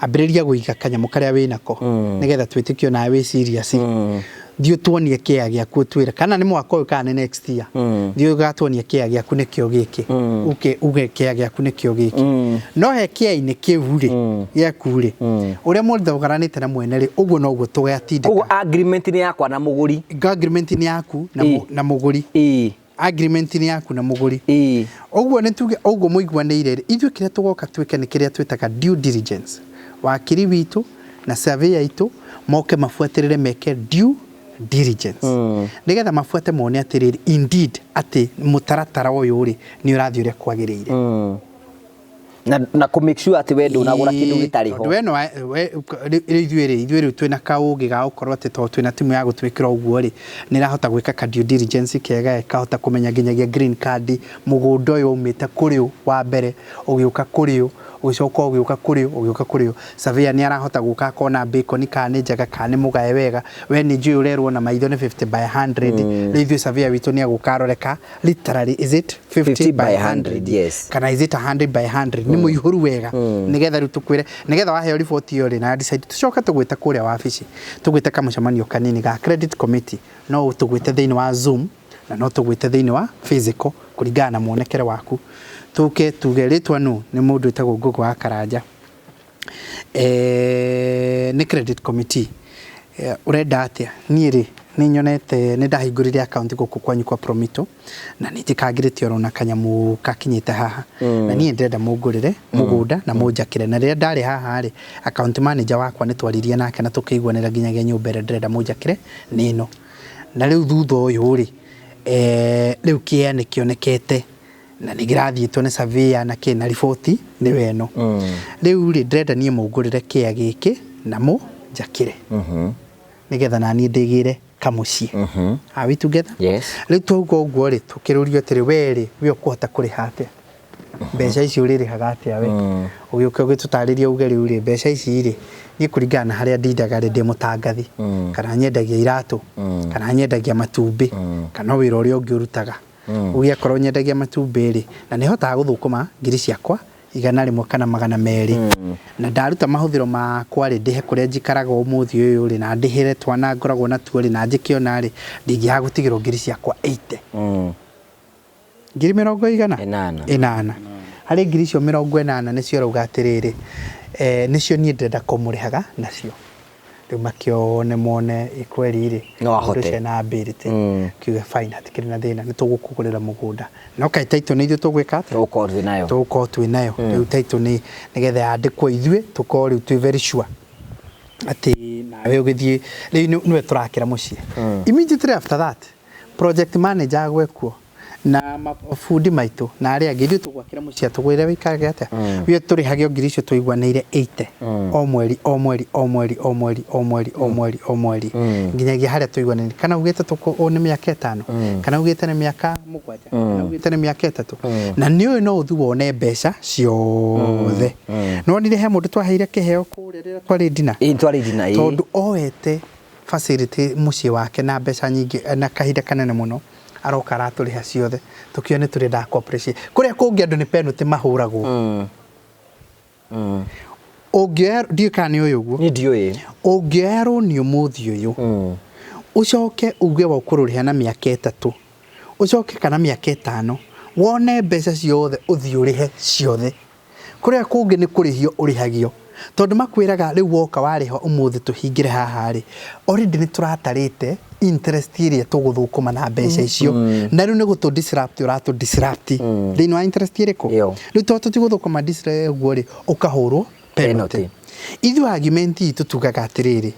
Speaker 3: Ambĩrĩria gũiga kanyamũ karĩa wĩ nako nĩgetha twĩtĩkio nawe wĩ serious. dio tuonie kia giaku twira kana ni mwaka uyu kana next year dio gatuonie kia giaku ni kio giki uge kia giaku ni kio giki no he kia ini kiuri giaku ri uria mundu ugaranite na mwene ri uguo no guo tugatindika
Speaker 1: uguo agreement ni yakwa na muguri
Speaker 3: agreement ni yaku na muguri agreement ni yaku na muguri uguo ni tuge uguo muigwanire ithu kiria tugoka twike ni kiria twitaga due diligence wakiri witu na survey itu moke mafuatirire meke due diligence nigetha mafuate mone atiriri indeed ati mutaratara uyu ri ni urathi uria kwagirire
Speaker 1: na ku make sure ati we ndunagura kindu gitari ho
Speaker 3: we no ithuiri twina kaugi ga ukorwo ati to twina timu ya gutwikira uguo ri ni rahota gwika ka due diligence kega kahota kumenya ginyagia green card mugundo uyu umite kuri wa mbere ugiuka kuri ucoka ugiuka kuri surveyor ni arahota guka kona bacon kana njaga kana mugae wega we ni njui urerwo na maitho ni 50 by 100 rithu surveyor witu ni agukaroreka literally is it 50 by 100
Speaker 1: yes
Speaker 3: kana is it 100 by 100 ni muihuru wega nigetha rutukwire nigetha waheo report iyo ri na decide tucoka tugwita kuria wabici tugwita kamucamanio kanini ga credit committee no tugwite thiini wa Zoom na no tugwite thiini wa physical kuringana na muonekere waku tuke tugeretwa nu ni mundu itago Ngugi wa Karanja ni credit committee urenda atia niiri ni nyonete ni ndahingurire account guku kwanyu kwa Promito na ni tikagirite orona kanyamu kakinyite haha na ni ndenda mungurire mugunda na munjakire na ria ndari haha ri account manager wakwa ni twaririe nake na tukiguanira ginyagia nyumbere ndenda munjakire nino na riu thutha uyu ri riu kiene kionekete na nigirathiitwo ni surveyor na kina report ni weno riu ri ndenda nie mungurire kia giki na munjakire nigetha nani ndigire kamucie are we together
Speaker 1: yes
Speaker 3: riu tugo uguo ri tukirurio tiri weri we ukuhota kuri hate mbeca ici uriri hagate awe ugiuka gitutariria ugeri uri mbeca ici ri ni kuringana haria ndindaga ri mutangathi kana nyendagia iratu kana nyendagia matumbi kana wira uria ungiurutaga ugia korwo nyendagia matumbi ri na nihotaga guthukuma ngiri ciakwa igana rimwe kana magana meri na ndaruta mahuthiro makwa ri ndihe kuria njikaraga umuthi uyu ri na ndihire twana ngoragwo na tuo ri na njikiona ri ndingiaga gutigirwo ngiri ciakwa 80 ngiri 80 hari ngiri cio 80 nicio rauga atiriri nicio nie ndenda kumurihaga nacio riu makione mone ikweri ri
Speaker 1: no ahote
Speaker 3: na ability kiuga fine hatikiri na thina ni tugukugurira mugunda no kai taito ni ithu tugwika tuko twinayo riu taito ni nigetha andikwo ithue tuko riu twi very sure ati nawe ugithie riu niwe turakira mucie immediately after that project manager agwekwo na mafundi maitu na aria ngiri tugwakira mucia tugwire wikage atia wi turi hagio ngiri cio tuigwaneire 80 o mweri nginyagia haria tuigwaneire kana ugite tuko ni miaka 5 kana ugite ni miaka 7 kana ugite ni miaka 3 na ni uyu no uthu wone mbeca ciothe no nire he mundu twaheire kiheo kurerera twari dina tondu oete facility mucie wake na mbeca nyingi na kahinda kanene muno aroka raturiha ciothe tukione turenda cooperation kuria kungi andu ni penalty mahuragwo ogero dio kani uyu guo
Speaker 1: ni dio
Speaker 3: ogero ni umuthi uyu ucoke uge wa kururiha na miaka 3 ucoke kana miaka 5 wone mbeca ciothe uthiurihe ciothe kuria kungi ni kurihio urihagio tondu makwiraga riu woka wariho umuthi tuhingire haha ri already ni turatarite interest iria tuguthukuma na mbeca icio na riu ni gutu disrupt uratu disrupt thini wa interest iriko riu to tutiguthukuma disrupt guo ri ukahurwo penalty ithu argument itu tugaga atiriri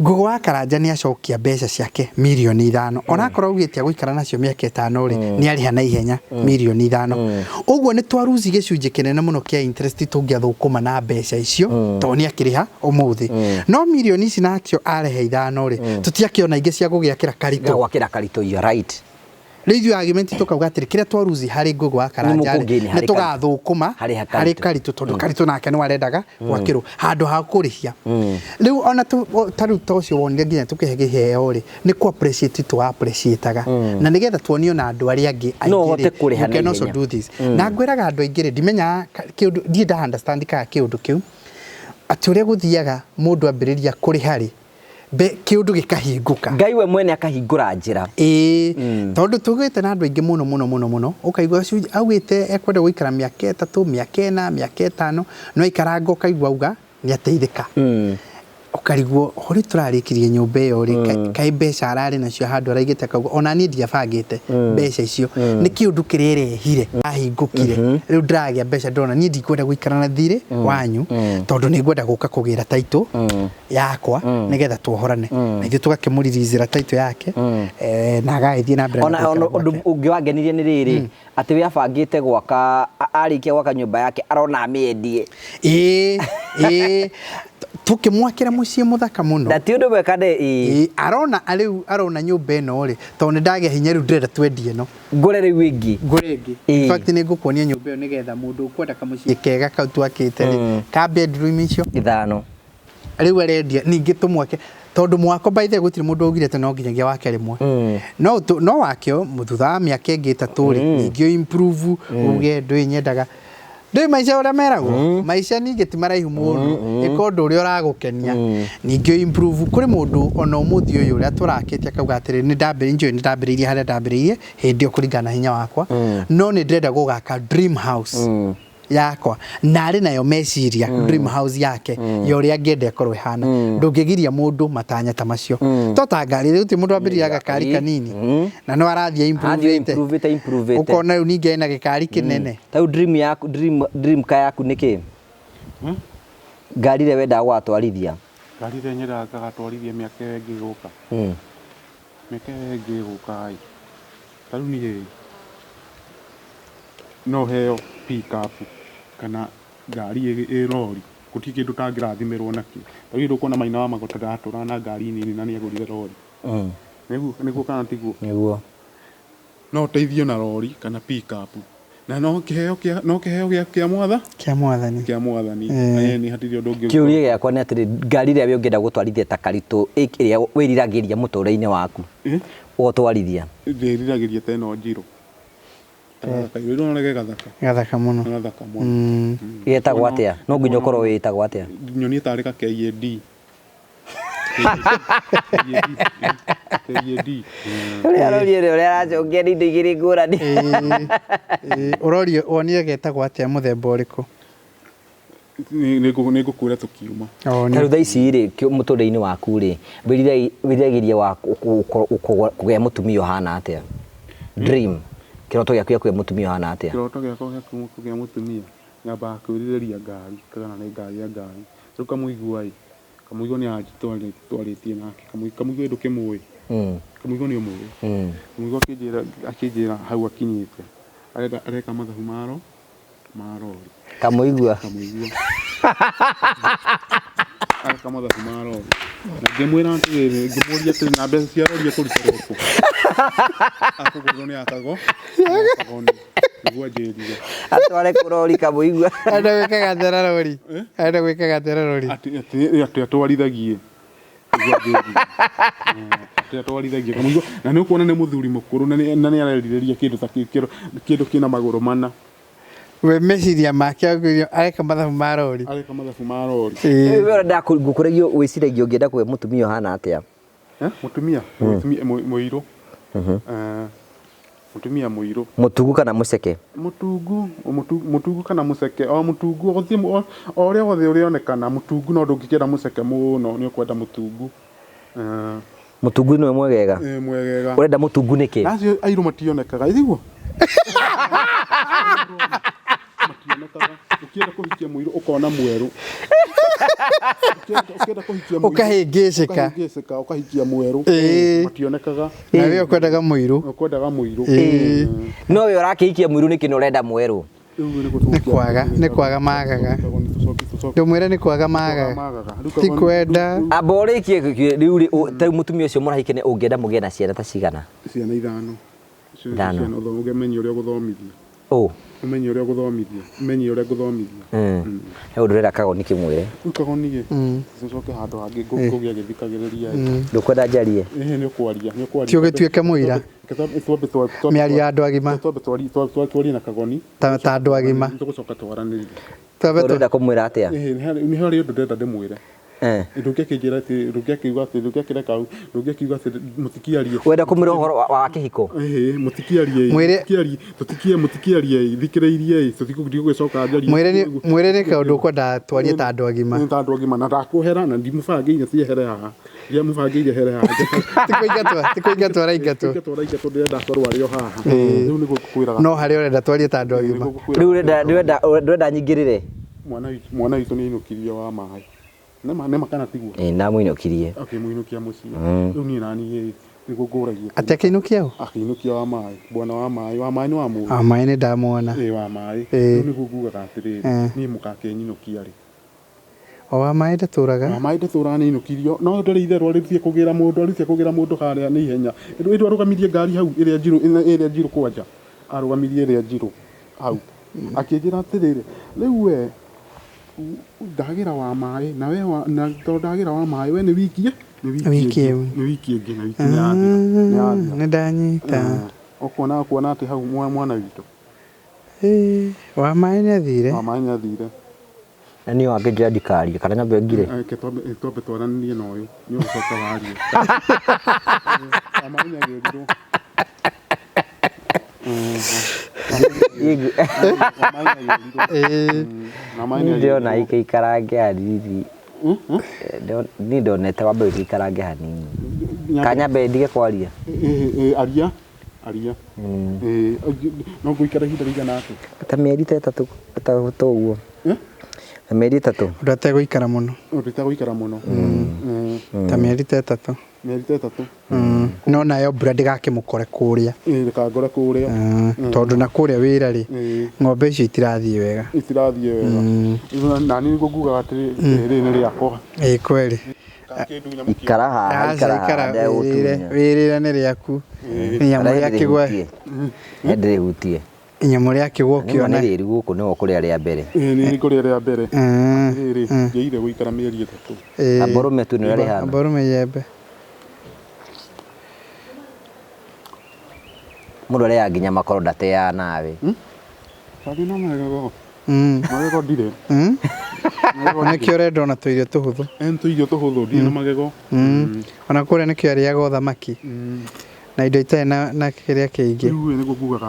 Speaker 3: Ngugi wa Karanja ni acokia mbeca ciake milioni 5 ona korwo ugitia guikara nacio miaka 5 ri ni ariha na ihenya milioni 5 uguo ni twaruzi gicunje kinene muno kia interest tungiathukuma na mbeca icio to ni akiriha umuthi no milioni ici nacio arehe 5 ri tutiakiona ingi cia gugiakira karito
Speaker 1: you right
Speaker 3: riu argument tukauga atiri kiria twaruzi hari Ngugi wa Karanja ni tugathukuma hari karito tondu karito nake no arendaga gwakirwo handu ha kurihia riu ona taru tocio wonire nginya tukihege heo ri ni ku appreciate tu appreciataga na nigetha tuonio na andu aria angi
Speaker 1: no hote kuriha
Speaker 3: na no so do this na ngwiraga andu aingire ndimenya kiundu ndi nda understand ka kiundu kiu ati uria guthiaga mundu ambiriria kurihari kiundu gikahinguka
Speaker 1: Ngai we mwene akahingura njira
Speaker 3: tondu tugite na andu aingi muno ukaigua augite ekwenda guikara miaka 3 miaka 4 miaka 5 no ikaranga ukaigua uga ni ateithika ukarigwo hori turarikirie nyumba iyo ri kai mbeca arari nacio handu araigite akauga ona ni ndiabangite mbeca icio ni kiundu kirerehire ahingukire riu ndiragia mbeca ndona ni ndikwenda guikara na thiri wanyu tondu ni ngwenda guka kugira taito yakwa nigetha tuohorane na ithu tugakimuririzira taito yake na agaithie na mbere
Speaker 1: ona undu ungi wangenirie ni riri ati we abangite gwaka arikia gwaka nyumba yake arona amiendie
Speaker 3: tukimwakira muciĩ muthaka muno
Speaker 1: ndati undu wekade
Speaker 3: arona nyumba ino ri tondu ndagia hinya riu ndĩrenda twendie no
Speaker 1: ngure riu ingi
Speaker 3: in fact ni ngukuonia nyumba ĩyo nigetha mundu ukwenda kamuciĩ kega kau twakite ri ka bedroom icio 5 riu arendia ningi tumwake tondu mwako by the gutire mundu ugire te no nginyagia wake rimwe no wakio muthutha wa miaka ingi 3 ri ningi improve uge ndui nyendaga ndui maisha ora meragwo maisha ningi ti maraihu mundu ikondu uri uragukenia ningi improve kuri mundu ona umuthi uyu uri aturakitie akauga atiri ni ndambiririe haria ndambiririe hindi kuringana hinya wakwa no ni ndrenda gugaka dream house yakwa nari nayo meciria dream house yake yori angende akorwe hana ndungigiria mundu matanya ta macio tota ngari riu ti mundu ambiria gakari kanini na no arathia improve ukona riu ninge ina gikari kinene
Speaker 1: tau dream yaku dream ka yaku niki ngari re wenda gwatwarithia
Speaker 2: ngari re nyira gatwarithia miaka ingi guka miaka ingi guka ai tau ni no heo pick up kana ngari rori guti kindu tangirathimirwo naki tawiro kuona maina wa magota gatura na ngari nini na ni agurire rori niguo kana tiguo
Speaker 1: niguo
Speaker 2: no teithio na rori kana pick up na no kiheo kia mwathani ni hatirio ndungi
Speaker 1: kiurie giakwa ni atiri ngari ria we ungenda gutwarithia ta karitu iria wiriragiria muture-ini waku ugotwarithia
Speaker 2: ndiriragiria teno njiro kairo no rege
Speaker 3: gathaka muno
Speaker 1: yetagwo atia no nginya ukorwo witagwo atia
Speaker 2: nyoni tari ka KAD
Speaker 1: uri arajongia indo igiri ngurani
Speaker 3: urorio wonire getagwo atia muthemba uriku
Speaker 2: nigukwira tukiuma
Speaker 1: taru thaa ici ri muture-ini waku ri wiriragiria wa kugea mutumia uhana atia dream kiroto giaku gĩa mutumia hana atia
Speaker 2: kiroto giakwa gĩa kugĩa mutumia nyamba kwĩrĩrĩria ngari kana nĩ ngari ya ngari rĩu kamũigua nĩ anjitwarĩtie nake kamũigua ndũ kĩmũĩ kamũigua nĩ ũmũĩ kamũigua akĩnjĩra hau akinyĩte areka mathabu ma rori
Speaker 1: kamũigua
Speaker 2: areka mathabu ma rori na ngĩmwĩra atĩrĩrĩ ngĩmũria atĩrĩ na mbeca cia rori ekũruta gũkũ akũgũrwo nĩ atagwo niguo njĩrire
Speaker 1: atware kũrori kamũigua
Speaker 3: enda gwĩkaga tera rori
Speaker 2: atĩ atwarithagie atwarithagie kamũigua na nĩ ũkuona nĩ mũthuri mũkũrũ na nĩ arerirĩria kĩndũ kĩna magũrũ mana
Speaker 3: we meciria make areka mathabu ma rori
Speaker 1: we ndakũkũragio wĩciragia ũngĩenda kũhe mutumia hana atia
Speaker 2: mutumia mũirũ mutumia mũirũ
Speaker 1: mutungu kana muceke
Speaker 2: mutungu kana muceke o mutungu o ũrĩa wothe ũrĩonekana mutungu no ndũngĩkĩenda muceke mũno nĩ ũkwenda mutungu
Speaker 1: mutungu nĩ mwegega ũrenda mutungu nĩkĩ
Speaker 2: acio airũ mationekaga ithiguo mationekaga ukienda kuhikia mũirũ ukona mweru ukienda kuhikia mũirũ
Speaker 3: ukahĩngĩcĩka
Speaker 2: ukahikia mweru mationekaga
Speaker 3: na wewe ukwendaga mũirũ
Speaker 1: no we ũrakĩhikia mũirũ nĩkĩ nĩ ũrenda mweru
Speaker 3: nĩ kwaga magaga ndũmwĩre nĩ kwaga magaga ti kwenda
Speaker 1: amba ũrĩkie rĩu ta mutumia ũcio mũrahike nĩ ũngĩenda mũgĩe na ciana ta cigana
Speaker 2: ciana 5 ciana ũmenye ũrĩa gũthomithia umenye ũrĩa gũthomithia
Speaker 1: he ũndũ ũrenda kagoni kĩmwĩre
Speaker 2: kagoni coke handũ hangĩ ngũgĩa gĩthikagĩrĩria
Speaker 1: ndũkwenda njarie
Speaker 2: nĩ ũkwaria
Speaker 3: ti ũgĩtuĩke mũira mĩario ya andũ agima
Speaker 2: twarie na kagoni
Speaker 3: ta andũ agima
Speaker 2: tũgũcoka twaranĩrie
Speaker 1: ũrenda kũmwĩra atĩa
Speaker 2: nĩ harĩ ũndũ ndĩrenda ndĩmwĩre ndũngĩkĩnjĩra atĩ ndũngĩkiuga atĩ ndũngĩkĩreka ndũngĩkiuga atĩ mũtikiarie
Speaker 1: wenda kũmwĩra ũhoro wa kĩhiko
Speaker 2: mũtikiarie thikĩrĩirie tũtigũgĩcoka njarie
Speaker 3: mwĩre nĩ kaũndũ ũkwenda twarie ta andũ agima
Speaker 2: na ndakũhera na ndimũbangĩire ciehere haha ndiamũbangĩire here haha
Speaker 3: tikũingatwo araingatwo
Speaker 2: ndĩrenda twarwo arĩ o haha rĩu nĩguo ngũkwĩraga
Speaker 3: no harĩa ũrenda twarie ta andũ agima
Speaker 1: rĩu ndĩrenda nyingĩrĩre
Speaker 2: mwana witũ nĩ ainũkirie wa maĩ nĩma kana tiguo
Speaker 1: na mũinũkirie
Speaker 2: akĩmũinũkia mũciĩ rĩu niĩ naniĩ nĩguo ngũragia
Speaker 3: atĩ akĩinũkia ũ
Speaker 2: akĩinũkia wa maĩ bwana wa maĩ nĩ wa mũndũ
Speaker 3: wa maĩ nĩ ndamwona
Speaker 2: wa maĩ rĩu nĩguo ngugaga atĩrĩrĩ niĩ mũkakenyinũkia rĩ
Speaker 3: o wa maĩ ndatũraga
Speaker 2: nĩ inũkirio no ndarĩ itherũ arĩtie kũgĩra mũndũ harĩa nĩ ihenya ĩndũ arũgamirie ngari hau ĩrĩa njirũ kwanja arũgamirie ĩrĩa njirũ hau akĩnjĩra atĩrĩrĩ rĩu we ndagĩra wa maĩ na we tondũ ndagĩra wa maĩ we nĩ wiki ĩngĩ
Speaker 3: nĩ ndanyita
Speaker 2: ũkuona atĩ hau mwana witũ
Speaker 3: wa maĩ nĩ athire
Speaker 1: na niĩ wangĩnjĩra ndikarie kana nyambe ngire
Speaker 2: twambe twaranĩrie na ũyũ nĩ ũgũcoka warie amaĩ nĩagĩrirwo
Speaker 1: ndĩrona ikaikarange hanini niĩ ndonete wambe ikaikarange hanini kanyambe ndige kwaria aria
Speaker 2: no ngũikara ihinda rĩigana atĩa
Speaker 1: ta mĩeri ta ĩtatũ ta ũguo ta mĩeri ĩtatũ
Speaker 3: ũndũ ategũikara mũno ta mĩeri ta ĩtatũ no nayo mbura ndĩgakĩmũkore kũrĩa
Speaker 2: ndĩkangore kũrĩa
Speaker 3: tondũ na kũrĩa wĩra rĩ ng'ombe icio itirathiĩ wega
Speaker 2: na niĩ nĩguo ngugaga atĩrĩ nĩ rĩakwa
Speaker 3: kweri
Speaker 1: ikara haha
Speaker 3: wĩrĩra nĩ rĩaku nyamũ rĩakĩgwa
Speaker 1: ndĩrĩhutie
Speaker 3: inyamũ rĩakĩgwa ũkĩona
Speaker 1: nĩ rĩru gũkũ nĩwe kũrĩa rĩa mbere
Speaker 2: nĩ kũrĩa rĩa mbere ngĩire gũikara mĩeri ĩtatũ
Speaker 1: amborume tu nĩrĩa rĩhana
Speaker 3: amborume yembe
Speaker 1: mũndũ arĩa nginya makoro ndateaga nawe
Speaker 2: tondũ no magego ndirĩ
Speaker 3: nĩkĩo ũrenda ona tũirio tũhũthũ
Speaker 2: ndirĩ na magego
Speaker 3: ona kũrĩa nĩkĩo arĩaga thamaki na indo itarĩ na kĩrĩa kĩingĩ
Speaker 2: rĩu nĩguo ngugaga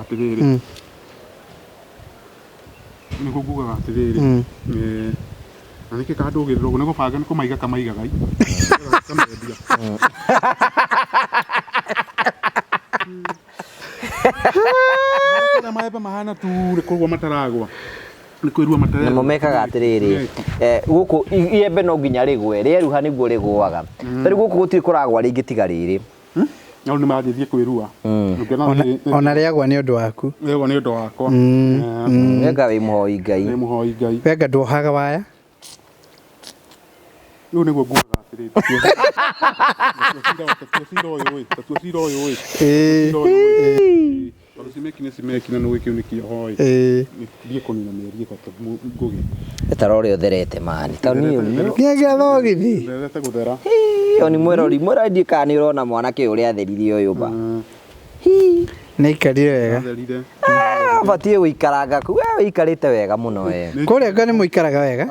Speaker 2: atĩrĩrĩ na nĩkĩ kandũgĩrĩra ũguo nĩgũbanga nĩ kũmaiga kamaigaga maembe mahana tu kũrua mataragwa
Speaker 1: namo mekaga atĩrĩrĩ gũkũ iembe no nginya rĩgwe rĩeruha nĩguo rĩgũaga tarĩ gũkũ gũtirĩ kũragwa rĩngĩ tiga rĩrĩ
Speaker 2: no nĩ manjĩthie kwĩrua
Speaker 3: ona rĩagwa nĩ ũndũ waku
Speaker 2: wakwa
Speaker 1: wenga wĩ mũhoi Ngai
Speaker 3: wenga nduohaga waya
Speaker 2: rĩu nĩguo ngugaga atĩrĩrĩ tatuocira ũyũ tondũ cimekina nĩ gĩkĩu nĩ kĩohoi thiĩ kũnina mĩeri ĩtatũ ngũgĩ
Speaker 1: etara ũrĩa ũtherete mani
Speaker 3: ngĩgetha ũgĩthi
Speaker 2: nderete gũthera
Speaker 1: oni mwĩrori ndiĩ kana nĩ ũrona mwanake ũrĩa atheririe ũyũ ba
Speaker 3: nĩ aikarire wega
Speaker 1: batiĩ gũikaranga kũu we ũikarĩte wega mũno we
Speaker 3: kũrĩa nga nĩ mũikaraga wega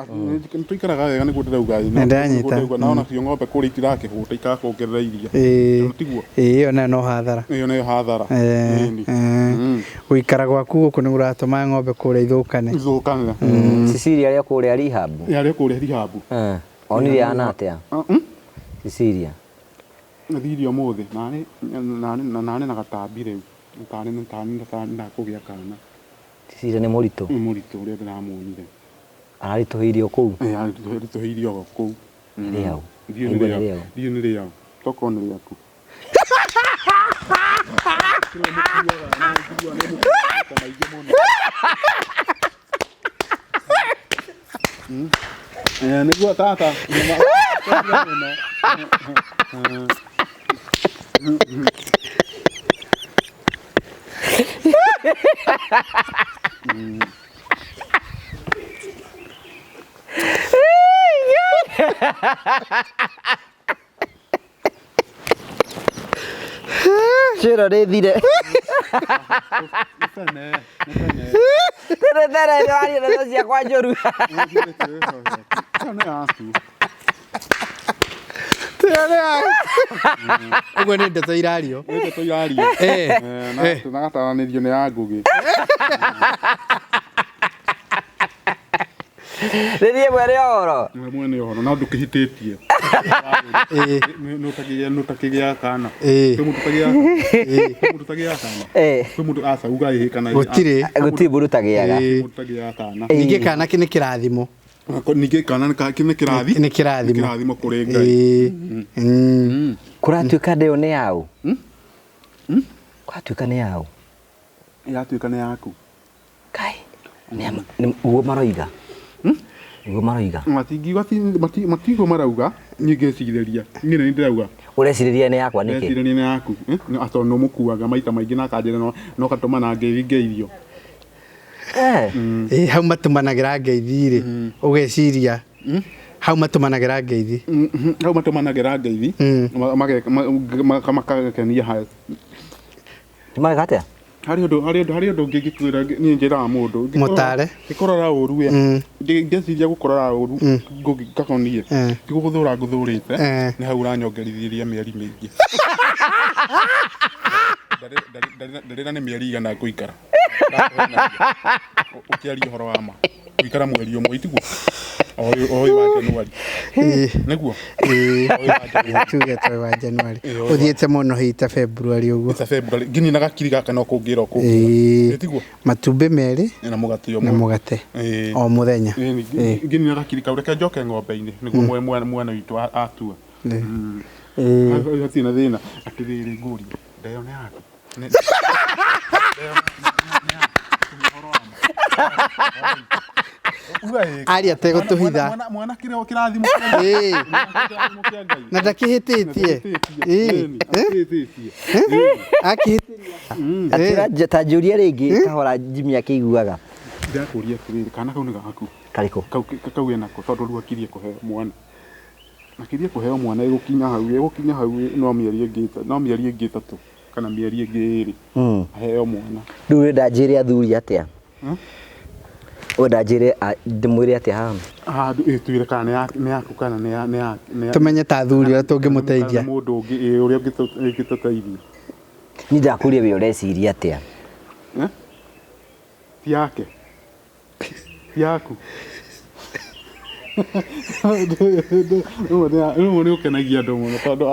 Speaker 2: tũikaraga wega nĩguo ndĩrauga
Speaker 3: nĩndanyita
Speaker 2: naona cio ng'ombe kũrĩa itirakĩhũta ikakuongerera iria tiguo
Speaker 3: ĩyo nayo no hathara gũikara gwaku gũkũ nĩ ũratũma ng'ombe kũrĩa ithũkane
Speaker 1: Cicilia arĩa kũrĩa
Speaker 2: Rihabu
Speaker 1: onire ana atĩa Cicilia
Speaker 2: thiri ũmũthĩ narĩ na gatambi rĩu ndakũgĩa kana
Speaker 1: Cicilia nĩ mũritũ
Speaker 2: ũrĩa ndĩramuonire
Speaker 1: araritũhĩirio kũu
Speaker 2: aritũhĩirio kũu
Speaker 1: rĩau
Speaker 2: ndiũ nĩ rĩau toko nĩ rĩaku nĩguo tata
Speaker 1: Ciro nĩ thire tere waria na ciakwa njũru
Speaker 3: Ugo nĩ ndeto irario.
Speaker 2: Ndeto irario. Na tunagataranĩrio nĩ ya Ngũgĩ.
Speaker 1: Rĩrĩa mwere oro.
Speaker 2: Mwene oro na ndũkĩhĩtĩtie. Nũtakĩgĩa kana. Mũndũ tagĩa kana. Mũndũ acauga ĩhĩ kana.
Speaker 3: Gũtirĩ
Speaker 1: mũndũ tagĩaga.
Speaker 2: Mũndũ tagĩa kana.
Speaker 3: Ningĩ kana nĩ kĩrathimo.
Speaker 2: Ningĩ kana nĩ kĩrathi.
Speaker 3: Nĩ kĩrathimo.
Speaker 2: Kĩrathimo kũrĩ Ngai.
Speaker 1: Kũratuĩka ndĩyo nĩ yaũ? Kũratuĩka nĩ yaũ?
Speaker 2: Ĩratuĩka nĩ yaku.
Speaker 1: Kai. Uguo maroiga. Uguo maroiga.
Speaker 2: Matigwo marauga, niĩ ngĩcirĩria. Niĩ nĩ ndĩrauga.
Speaker 1: Ũrecirĩria nĩ yakwa nĩkĩ?
Speaker 2: Ndĩrecirĩria nĩ yaku. Atĩ no mũkuaga maita maingĩ na kanjĩra no katũma na ngeirio.
Speaker 3: Hau matũmanagĩra ngeithi rĩ, ũgeciria hau matũmanagĩra ngeithi.
Speaker 2: Hau matũmanagĩra ngeithi, makagakenia hayo.
Speaker 1: Mageka atĩa?
Speaker 2: Harĩ ũndũ ũngĩ ngĩkwĩra niĩ njĩraga mũndũ.
Speaker 3: Mũtare.
Speaker 2: Ngĩkorora ũru ngĩciria gũkorora ũru ngakoniĩ. Ti gũthũra ngũthũrĩte, nĩ hau ũranyongerithirie mĩeri mĩingĩ. Ndarĩra nĩ mĩeri igana ngũikara. Ũkĩaria ũhoro wa ma. Gũikara mweri ũmwe itiguo. Oyo wa Januari. Nĩguo.
Speaker 3: Tuge twa wa Januari. Ũthiĩte mũno hita February ũguo.
Speaker 2: Hita February. Ngini na gakiri gaka no kũngĩra kũngĩra. Itiguo.
Speaker 3: Matumbĩ merĩ
Speaker 2: na mũgate ũmwe.
Speaker 3: Na mũgate. O mũthenya.
Speaker 2: Ngini na gakiri kau reke njoke ng'ombe-inĩ nĩguo mwana witũ atua. Hatina thĩna atĩrĩrĩ ngũri. Ndeo nĩ yaku.
Speaker 3: Aria tegũtũhitha.
Speaker 2: Mwana kĩrathimo
Speaker 3: na ndakĩhĩtĩtie.
Speaker 1: Akĩhĩtĩria. Ta njũria rĩngĩ kahora Jimmy akĩiguaga.
Speaker 2: Ndakũria atĩrĩrĩ kana kau nĩ gaku.
Speaker 1: Karĩkũ?
Speaker 2: Kau enako tondũ rĩu akirie kũheo mwana. Akirie kũheo mwana egũkinya hau no mĩeri ĩngĩ ĩtatũ kana mĩeri ĩngĩ ĩrĩ. Aheo mwana.
Speaker 1: Rĩu ndanjĩre athuri atĩa? Ndanjĩre ndĩmwĩre atĩa haha?
Speaker 2: Twĩre kana nĩ yaku kana nĩ ya.
Speaker 3: Tũmenye ta athuri ũrĩa tũngĩmũteithia.
Speaker 2: Mũndũ ũngĩ ũrĩa ũngĩtũteithia.
Speaker 1: Niĩ ndakũria we ũreciria atĩa?
Speaker 2: Ti yake. Ti yaku. Rĩu nĩ ũkenagia andũ mũno tondũ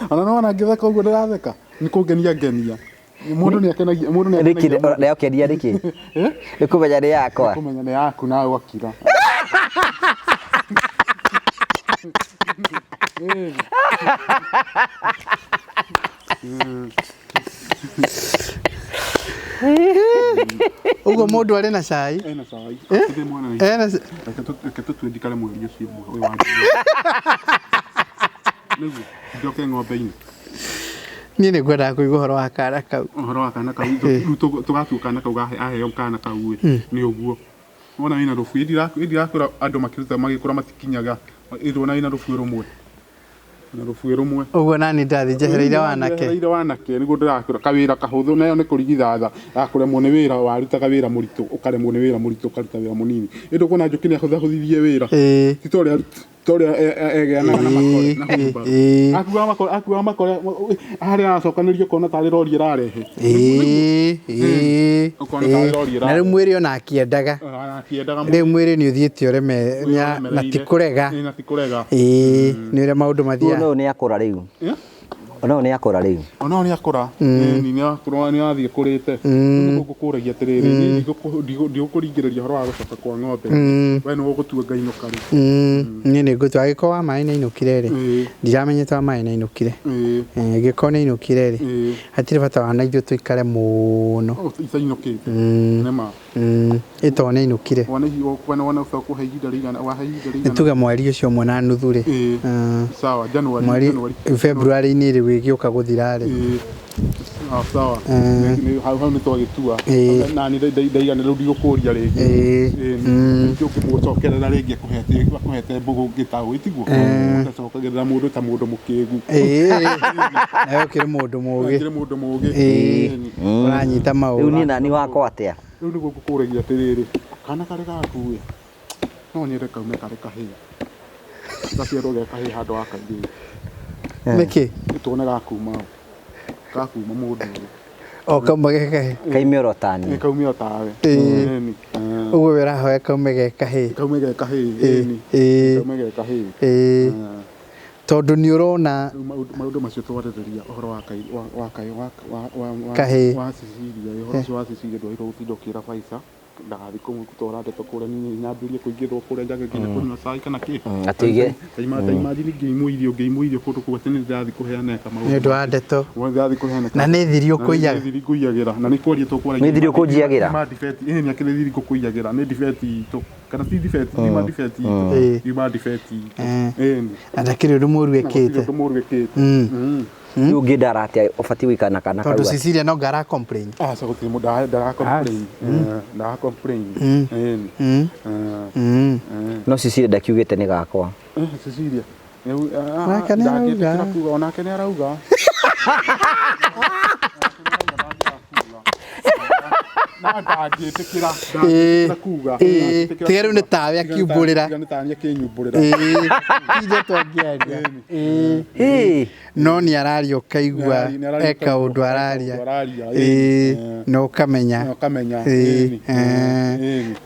Speaker 2: ona no wana ngĩtheka ũguo ndĩratheka nĩ kũngenia ngenia. Mũndũ nĩ akenagia
Speaker 1: Nĩ ũkenia nĩkĩ? Nĩ kũmenya nĩ yakwa.
Speaker 2: Kũmenya nĩ yaku nawe ũgakira.
Speaker 3: Uguo mũndũ arĩ na cai.
Speaker 2: Ena cai. Reke tũtwendikare mweri ũcio ũyũ wa nĩguo njoke ng'ombe-inĩ.
Speaker 3: Niĩ nĩ ngwendaga kũigua ũhoro wa kana kau.
Speaker 2: Ũhoro wa kana kau rĩu tũgatua kana kau aheo kana kau nĩ ũguo. Wona wĩna rũbuĩ ĩndirakwĩra andũ magĩkũra matikinyaga ĩrwo ina rũbuĩ rũmwe. Na rũbuĩ rũmwe.
Speaker 3: Ũguo nani ndathi njehereire wanake.
Speaker 2: Njehereire wanake nĩguo ndĩrakwĩra kawĩra kahũthũ nayo nĩ kũrigithatha yakũremwo nĩ wĩra warutaga wĩra mũritũ ũkaremwo nĩ wĩra mũritũ ũkaruta wĩra mũnini. Ĩndĩ kuona njũkĩ nĩ ahũthahũthirie wĩra. Ti torĩa egeanaga na makore. Akuaga makore harĩa aracokanĩrio ũkona tarĩ rori ĩrarehe. Ũkona tarĩ rori ĩrarehe.
Speaker 3: Na rĩu mwĩrĩ ona akĩendaga. Rĩu mwĩrĩ nĩ ũthiĩte ũreme na tikũrega.
Speaker 2: Na tikũrega.
Speaker 3: Nĩ ũrĩa maũndũ mathiaga.
Speaker 1: Ũyũ nĩ akũra rĩu. Ona nĩ akũra rĩu.
Speaker 2: Ona nĩ akũra. Nĩ athiĩ kũrĩte. Ngũkũragia atĩrĩrĩ ndigũkũringĩrĩria ũhoro wa gũcoka kwa ng'ombe. We nĩ ũgũtua Ngai nũkarĩ.
Speaker 3: Niĩ nĩ ngũtua gĩko wa maĩ nĩ ainũkire rĩ. Ndiramenyete wa maĩ nĩ ainũkire. Gĩko nĩ ainũkire rĩ. Hatirĩ bata wa na ithuĩ tũikare mũno.
Speaker 2: Itainũkĩte. Nĩma.
Speaker 3: Ĩto nĩ ainũkire.
Speaker 2: Wana ũcoka ihinda rĩigana
Speaker 3: nĩ tuge mweri ũcio ũmwe na nuthu rĩ.
Speaker 2: Sawa Januari.
Speaker 3: Mweri February-inĩ rĩ wĩgĩũka gũthira rĩ.
Speaker 2: Sawa. Hau nĩ twagĩtua. Na nĩ ndaigana rĩu ndigũkũria rĩngĩ. Ũngĩmũcokerera rĩngĩ akũhete mbũgũ ngĩtaũ itiguo. Ũgacokagĩrĩra mũndũ ta mũndũ mũkĩgu.
Speaker 3: Nawe ũkĩrĩ mũndũ mũũgĩ.
Speaker 2: Ũkĩrĩ mũndũ mũũgĩ.
Speaker 3: Ũranyita maũndũ.
Speaker 1: Rĩu niĩ nani wakwa atĩa?
Speaker 2: Rĩu nĩguo ngũkũragia atĩrĩrĩ kana karĩ gaku no nyende kaume karĩ kahĩa. gaciarwo gekahi handå wa kaingä
Speaker 3: nĩkĩ
Speaker 2: tuone gakuma mũndũ
Speaker 3: o kauma gekahi
Speaker 1: kaime orotani
Speaker 2: kaumia tawe
Speaker 3: ũguo wĩrahoya kaume gekahi
Speaker 2: kaume gekahi
Speaker 3: tondũ nĩ ũrona
Speaker 2: maũndũ macio twarĩrĩria ũhoro wa
Speaker 3: kahĩ
Speaker 2: wa Cecilia ũhoro ũcio wa Cecilia ndwagĩrĩirwo gũtinda ũkĩra Faiza ndagathiĩ gũtwara ndeto kũrĩa nyambĩrĩrie kũingĩrwo kũrĩa njage nginya kũnyua cai kana kĩ
Speaker 1: atige
Speaker 2: imagine ngĩimwo irio kũndũ kũu atĩ nĩ ndĩrathiĩ kũheana kamaũndũ
Speaker 3: nĩ ũndũ wa ndeto
Speaker 2: ndĩrathiĩ kũheana
Speaker 3: na nĩ thiri
Speaker 2: ũkũiyagĩra na nĩ kwaria tũkwaria
Speaker 1: nĩ thiri ũkũnjiagĩra
Speaker 2: nĩ akĩrĩ thiri ũkũiyagĩra nĩ debate itũ kana ti debate ni ma debate itũ ni ma debate itũ
Speaker 3: na ndakĩrĩ ũndũ mũru ĩkĩte
Speaker 1: rĩu ũngĩndara atĩa ũbatiĩ gũikana kana
Speaker 3: tondũ Cecilia no ngara complain
Speaker 2: so gũtirĩ mũndũ ndara complain
Speaker 1: no Cecilia ndakiugĩte nĩ gakwa
Speaker 2: Cecilia onake nĩ arauga na ndangĩtĩkĩra kuga
Speaker 3: tiga rĩu nĩ tawe akiumbũrĩra
Speaker 2: nĩ tawe akĩnyumbũrĩra
Speaker 3: ithe twangĩaria no nĩ araria ũkaigua eka ũndũ araria na ũkamenya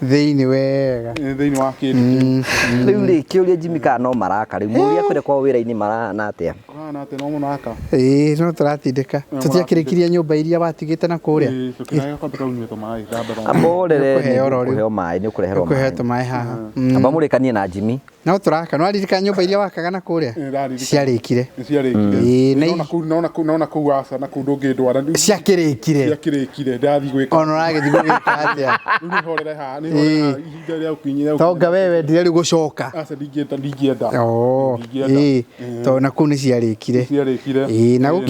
Speaker 3: thĩinĩ wega
Speaker 2: thĩinĩ wa kĩndũ
Speaker 1: rĩu rĩ kĩũria Jimmy kana no maraka rĩu mũria kwĩrĩ kwa wĩra-inĩ marana atĩa
Speaker 2: no mũnaka
Speaker 3: no tũratindĩka tũtiakĩrĩkirie nyũmba iria watigĩte na kũrĩa
Speaker 1: amborere kũheo maĩ nĩ ũkũreherwo
Speaker 3: tũmaĩ haha
Speaker 1: amba mũrĩkanie na Jimmy
Speaker 3: no tũraka no aririkana nyũmba iria wakaga na kũrĩa ciarĩkire
Speaker 2: nona kũu aca na kũu ndũngĩndwara
Speaker 3: ciakĩrĩkire
Speaker 2: ndathiĩ gwĩka
Speaker 3: ona ũragĩthiĩ gwĩka atĩa
Speaker 2: ihinda rĩa ũkinyire
Speaker 3: tonga wewe ndire rĩu gũcoka
Speaker 2: aca ndingĩenda
Speaker 3: tondũ na kũu nĩ ciarĩkire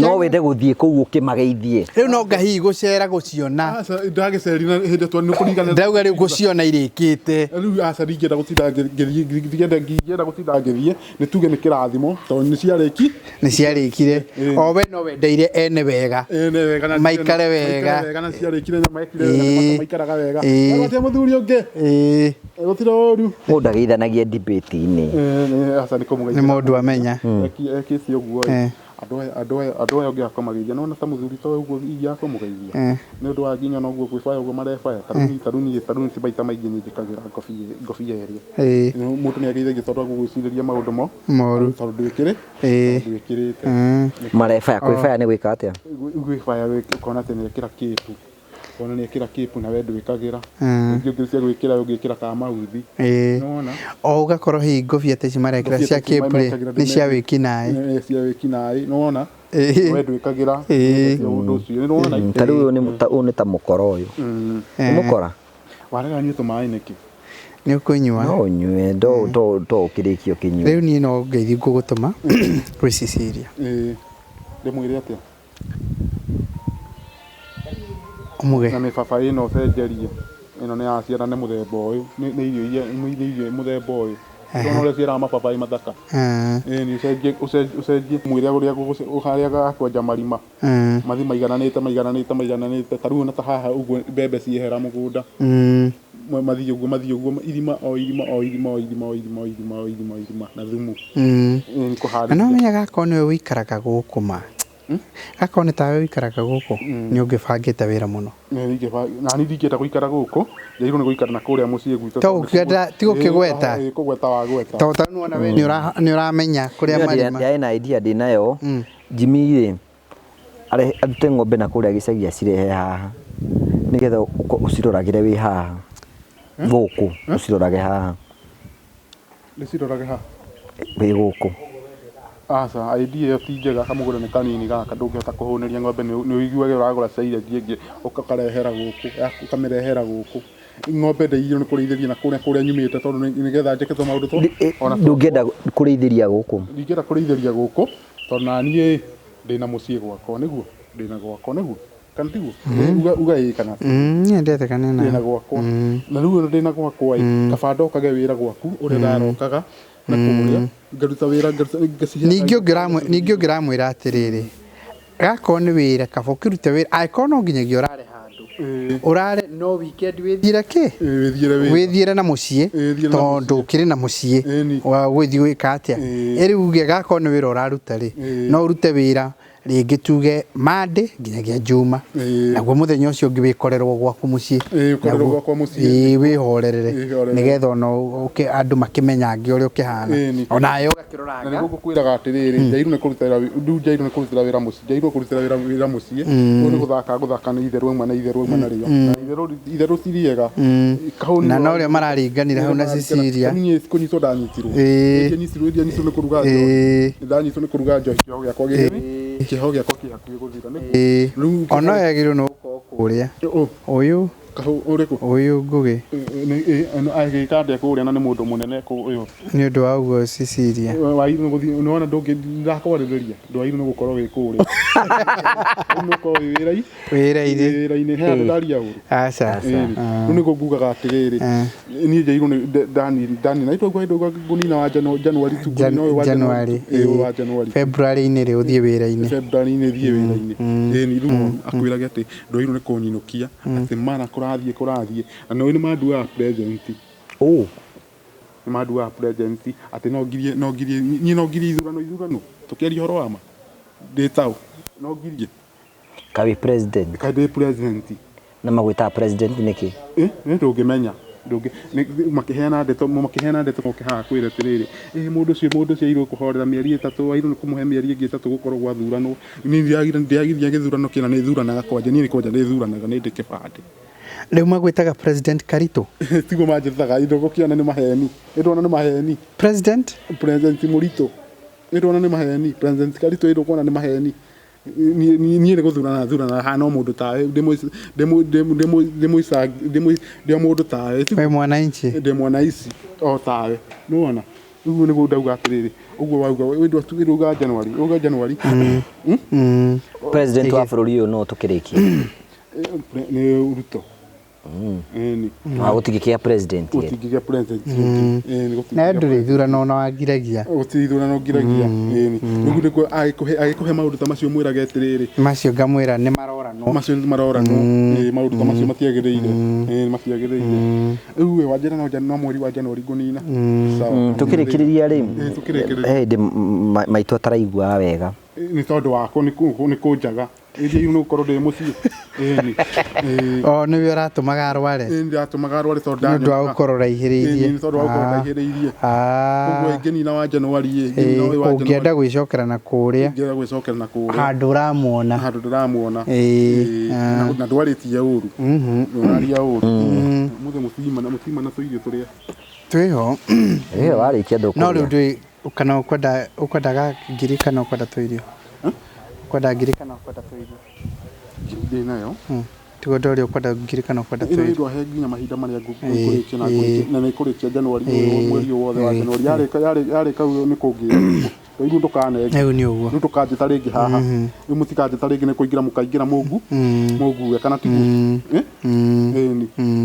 Speaker 1: no wende gũthiĩ kũu ũkĩmageithie
Speaker 3: rĩu no ngahihi gũcera gũciona
Speaker 2: ndagĩceri na hĩndĩ twa nĩ kũringana
Speaker 3: ndauga rĩu gũciona irĩkĩte
Speaker 2: rĩu aca ndingĩenda gũtinda ngĩenda gũtinda ngĩthiĩ nĩ tuge nĩ kĩrathimo tondũ nĩ ciarĩkire
Speaker 3: o we no wendeire ene wega maikare wega
Speaker 2: na ciarĩkire maikaraga wega gũtirĩ mũthuri ũngĩ gũtirĩ ũru
Speaker 1: mũndũ ndageithanagia debate-inĩ
Speaker 2: aca
Speaker 3: nĩ mũndũ amenya
Speaker 2: ekĩte ũguo andũ aya ũngĩ akomageithia nona ta mũthuri to ũguo ingĩakũmũgeithia nĩ ũndũ wa nginya noguo gwĩbaya ũguo marebaya taruni ti maita maingĩ nĩ njĩkagĩra ngobia ĩrĩa mũndũ nĩ ageithagia tondũ agũgwĩcirĩria maũndũ moru tondũ ndwĩkĩrĩte
Speaker 1: marebaya kwĩbaya nĩ gwĩka atĩa
Speaker 2: gwĩbaya ũkona atĩ nĩ ekĩra kĩpu ona nĩ ekĩra kĩpu na we ndwĩkagĩra ũngĩ cia gwĩkĩra ũngĩkĩra ka mauthi
Speaker 3: o ũgakorwo hihi ngobia ta ici marekĩra cia kĩpu nĩ cia
Speaker 2: wĩkinaĩ nona we ndwĩkagĩra ũndũ ũcio nĩwona
Speaker 1: ta rĩu ũyũ nĩ ta mũkora ũyũ nĩ mũkora
Speaker 2: warega nyue tũmaĩ nĩkĩ
Speaker 3: nĩ ũkũnyua
Speaker 1: no ũnyue to ũkĩrĩkia ũkĩnyua
Speaker 3: rĩu niĩ no ngeithie ngũgũtũma gwĩ Cecilia
Speaker 2: ndĩmwĩre atĩa
Speaker 3: umuge
Speaker 2: na mĩbaba ĩno cenjerie ĩno nĩ yaciara nĩ mũthemba ũyũ nĩ irio mũthemba ũyũ tona ũrĩa ciaraga mababaĩ mathaka nĩ ũcenjie mwĩre ũrĩa gakwenja marima mathi maigananĩte ta rĩu ona ta haha ũguo mbembe ciehera mũgũnda mathiĩ ũguo irima na thumu
Speaker 3: na no menya gakorwo nĩwe wĩikaraga gũkũ ma gakorwo nĩ tawe wĩikaraga gũkũ nĩ ũngĩbangĩte wĩra mũno
Speaker 2: na niĩ ndingĩenda gũikara gũkũ njagĩrĩirwo nĩ gũikara na kũrĩa mũciĩ gwitũ
Speaker 3: to ũkĩenda ti gũkĩgweta
Speaker 2: kũgweta wagweta
Speaker 3: tondũ ta nuona we nĩ ũramenya kũrĩa marima
Speaker 1: yarĩ na idea ndĩnayo Jimmy rĩ arute ng'ombe na kũrĩa gĩcagi acirehe haha nĩgetha ũciroragĩre wĩ haha gũkũ ũcirorage haha
Speaker 2: ndĩcirorage haha
Speaker 1: wĩ gũkũ
Speaker 2: aca idea ĩyo ti njega kamũgũrũ nĩ kanini gaka ndũngĩhota kũhũnĩria ng'ombe nĩ ũiguage ũragũra silage ĩngĩ ũkarehera gũkũ ũkamĩrehera gũkũ ng'ombe ndeithio nĩ kũrĩithĩria na kũrĩa nyumĩte tondũ nĩgetha njĩke maũndũ
Speaker 1: ndũngĩenda kũrĩithĩria gũkũ
Speaker 2: ndingĩenda kũrĩithĩria gũkũ tondũ naniĩ ndĩna mũciĩ gwakwa nĩguo kana tiguo uga ĩ kana
Speaker 3: niĩ ndete kanena
Speaker 2: ndĩna gwakwa na rĩu ndĩna gwakwa kaba ndokage wĩra gwaku ũrĩa ndarokaga na kũrĩa ngaruta wĩra
Speaker 3: ningĩ ũngĩramwĩra atĩrĩrĩ gakorwo nĩ wĩra kaba ũkĩrute wĩra angĩkorwo no nginyagia ũrare handũ urare no weekend withire ki withire na mucie tondu kiri na mucie wa gwithi gwika atia eri uge gako ni wira uraruta ri no urute wira ringi tuge mande nginyagia juma naguo muthenya ucio ungi wikorerwo gwaku mucie wihorerere nigetha no andu makimenyange uri ukihana ona yo gakiroranga
Speaker 2: na gukwiraga atiriri njairu ni kurutira njairu ni kurutira wira mucie njairu kurutira wira mucie ni guthaka ni itherwe mwana itherwe mwana rio itherwe siriega
Speaker 3: na no ria mararinganira hau na Cecilia
Speaker 2: ni kunyiso danyitirwo ni kuruga ndanyitwo ni kuruga njohi kio gakwa giri kiho giakwa kihakuhi guthira ni
Speaker 3: ona yagirwo no kuria uyu uyu ngugi
Speaker 2: agikande kuria na ni mundu munene uyu
Speaker 3: ni undu wa uguo Cecilia
Speaker 2: wairu guthi unaona ndungi ndakwaririria ndwairu ni gukorwo wi kuria nuko wira-ini he andu ndaria uru
Speaker 3: aca
Speaker 2: ni ngugaga atiriri ni njairu ni dani na itwa gunina wa January tu
Speaker 3: wa January February ni ri uthie wira-ini
Speaker 2: February thie wira-ini ni ru akwirage ati ndwairu ni kunyinukia ati mana kurathie na no ni mandu wa president
Speaker 1: ni
Speaker 2: mandu wa president ati no ngirie ithurano tukiaria horo wa ma ndetao no ngirie
Speaker 1: kabi president na magwita president niki
Speaker 2: ni ndungimenya makiheana ndeto mukihaga kwira tiriri mundu cio iru kuhorera mieri 3 wairu ni kumuhe mieri ingi 3 gukorwo gwa thurano ni ndiagithia githurano kina ni thuranaga kwanja ni kwanja ni thuranaga ni ndike bande
Speaker 3: riu magwitaga president Karito
Speaker 2: tigo manjitaga indo gukiona ni maheni ndona ni maheni
Speaker 3: president
Speaker 2: Murito ndona ni maheni president Karito indo kuona ni maheni ni guthurana hana mundu tawe demo mundu tawe
Speaker 3: we mwananchi
Speaker 2: o tawe nuona ugu ni gudauga atiriri ugu wauga windu atugiruga January
Speaker 1: president wa bururi uyu no tukirikia
Speaker 2: ni Ruto
Speaker 1: gutigikia president
Speaker 3: na nduri thurano na wangiragia
Speaker 2: thurano ngiragia nigu niko agikuhe maundu ta macio mwira getiriri
Speaker 3: macio ngamwira ni marorano
Speaker 2: maundu ta macio matiagiriire uwe wajira na mweri wa January gunina
Speaker 1: tukirikiriria riu ndi maitwa taraigua wega
Speaker 2: ni tondu wako ni kunjaga indi no korwo ndi mucie
Speaker 3: ni wi ratumaga arware
Speaker 2: ndatumaga arware tondu
Speaker 3: ndu wa ukorora ihiriirie
Speaker 2: uguo ngeni na wa January
Speaker 3: ungienda gwicokera na kuria handu ramuona
Speaker 2: na ndwaritie uru ndoraria uru muthe mutima na tuirio turia
Speaker 3: twiho
Speaker 1: warikia nduku
Speaker 3: no riu kana ukwendaga ngiri kana ukwenda tuirio kwenda ngiri kana ukwenda tuirio
Speaker 2: ndi nayo
Speaker 3: tigo ndori ukwenda ngiri kana ukwenda tuirio
Speaker 2: ndio he nginya mahinda maria ngukurikia na nikurikia January mweri wothe wa January yare kau ni kungira iru ndukanege
Speaker 3: ni uguo
Speaker 2: ndukanjita ringi haha ni mutikanjita ringi ni kuingira mukaingira mugu kana tigu ni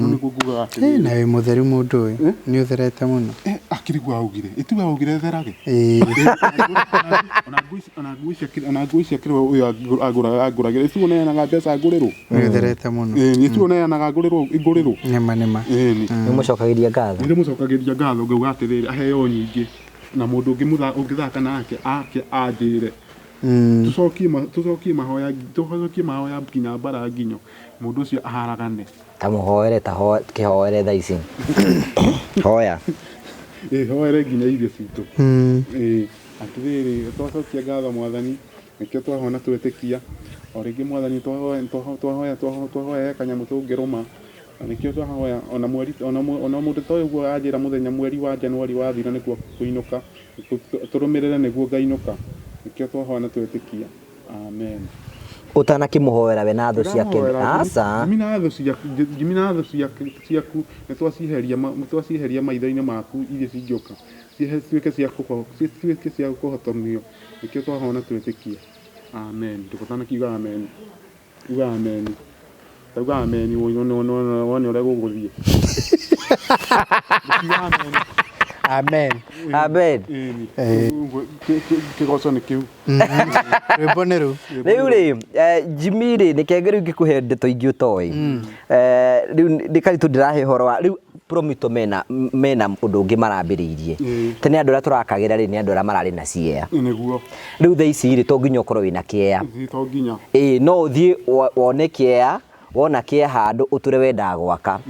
Speaker 2: nguguga ati
Speaker 3: na wi mutheru mundu uyu ni utherete muno
Speaker 2: akirigwa augire ituga augire therage ona nguicia kiro uyu aguragira ituga neanaga mbeca ngurirwo
Speaker 3: ni utherete muno
Speaker 2: ituga neanaga ngurirwo
Speaker 3: nema
Speaker 1: ni mucokagiria
Speaker 2: ngatho ngauga atiriri aheo nyingi na mundu ungithaka nake anjire tucokie mahoya nginya mbara nginyo mundu ucio aharagane
Speaker 1: tamuhoere kihoere thaa ici hoya
Speaker 2: hoere nginya irio citu atiriri twacokia ngatho mwathani nikio twahona twetikia o ringi mwathani twahoya kanyamu tungiruma nikio twahoya ona mundu toyo guo ajira muthenya mweri wa January wathira nikuo kuinuka turumirire niguo ngainuka nikio twahoya na twetikia amen
Speaker 1: utana kimuhoera we na tho ciake aca
Speaker 2: gimina tho ciaku nitwaciheria maitho-ini maku iria cingioka ciuke cia kuhotomio nikio twahoya na twetikia amen tukutana kiuga amen uga amen tauga amen wone ure guguthie
Speaker 3: Amen.
Speaker 1: Amen.
Speaker 2: Kigoco nĩ kĩu.
Speaker 3: Rwĩmbo nĩ rũu.
Speaker 1: Rĩu rĩ Jimmy rĩ nĩ kenge rĩu ngĩkũhe ndeto ingĩ ũtoĩ. Rĩu nĩ karitũ ndĩrahe ũhoro wa rĩu Promito mena ũndũ ũngĩ marambĩrĩirie. Tene andũ arĩa tũrakagĩra rĩ nĩ andũ arĩa mararĩ na ciea.
Speaker 2: Nĩguo.
Speaker 1: Rĩu thaa ici rĩ to nginya ũkorwo wĩna kĩea.
Speaker 2: To nginya.
Speaker 1: No ũthiĩ wone kĩea wona kĩea handũ ũtũre wendaga gwaka.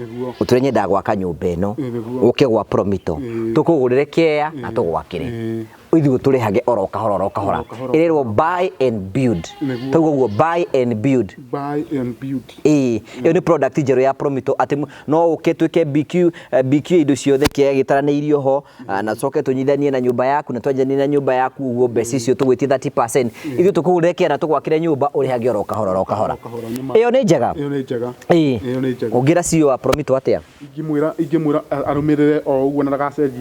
Speaker 1: Ũtũre nyendaga gwaka nyũmba ĩno. Ũke gwa Promito. Tũkũgũrĩre kĩea na tũgwakĩre. Ithuĩ tũrĩhage oro kahora. Ĩrerwo buy and build. Tũguo buy and build.
Speaker 2: Buy and build.
Speaker 1: Ĩyo nĩ product njerũ ya Promito atĩ no ũke twĩke BQ indo ciothe kĩea gĩtaranĩirio ho na coke tũnyithanie na nyũmba yaku na twanjanie na nyũmba yaku ũguo mbeca icio tũgwĩtie 30%. Ithuĩ tũkũgũrĩre kĩea na tũgwakĩre nyũmba ũrĩhage oro kahora. Ĩyo nĩ njega. Ũngĩra CEO wa Promito atĩa?
Speaker 2: Ingĩmwĩra arũmĩrĩre o ũguo na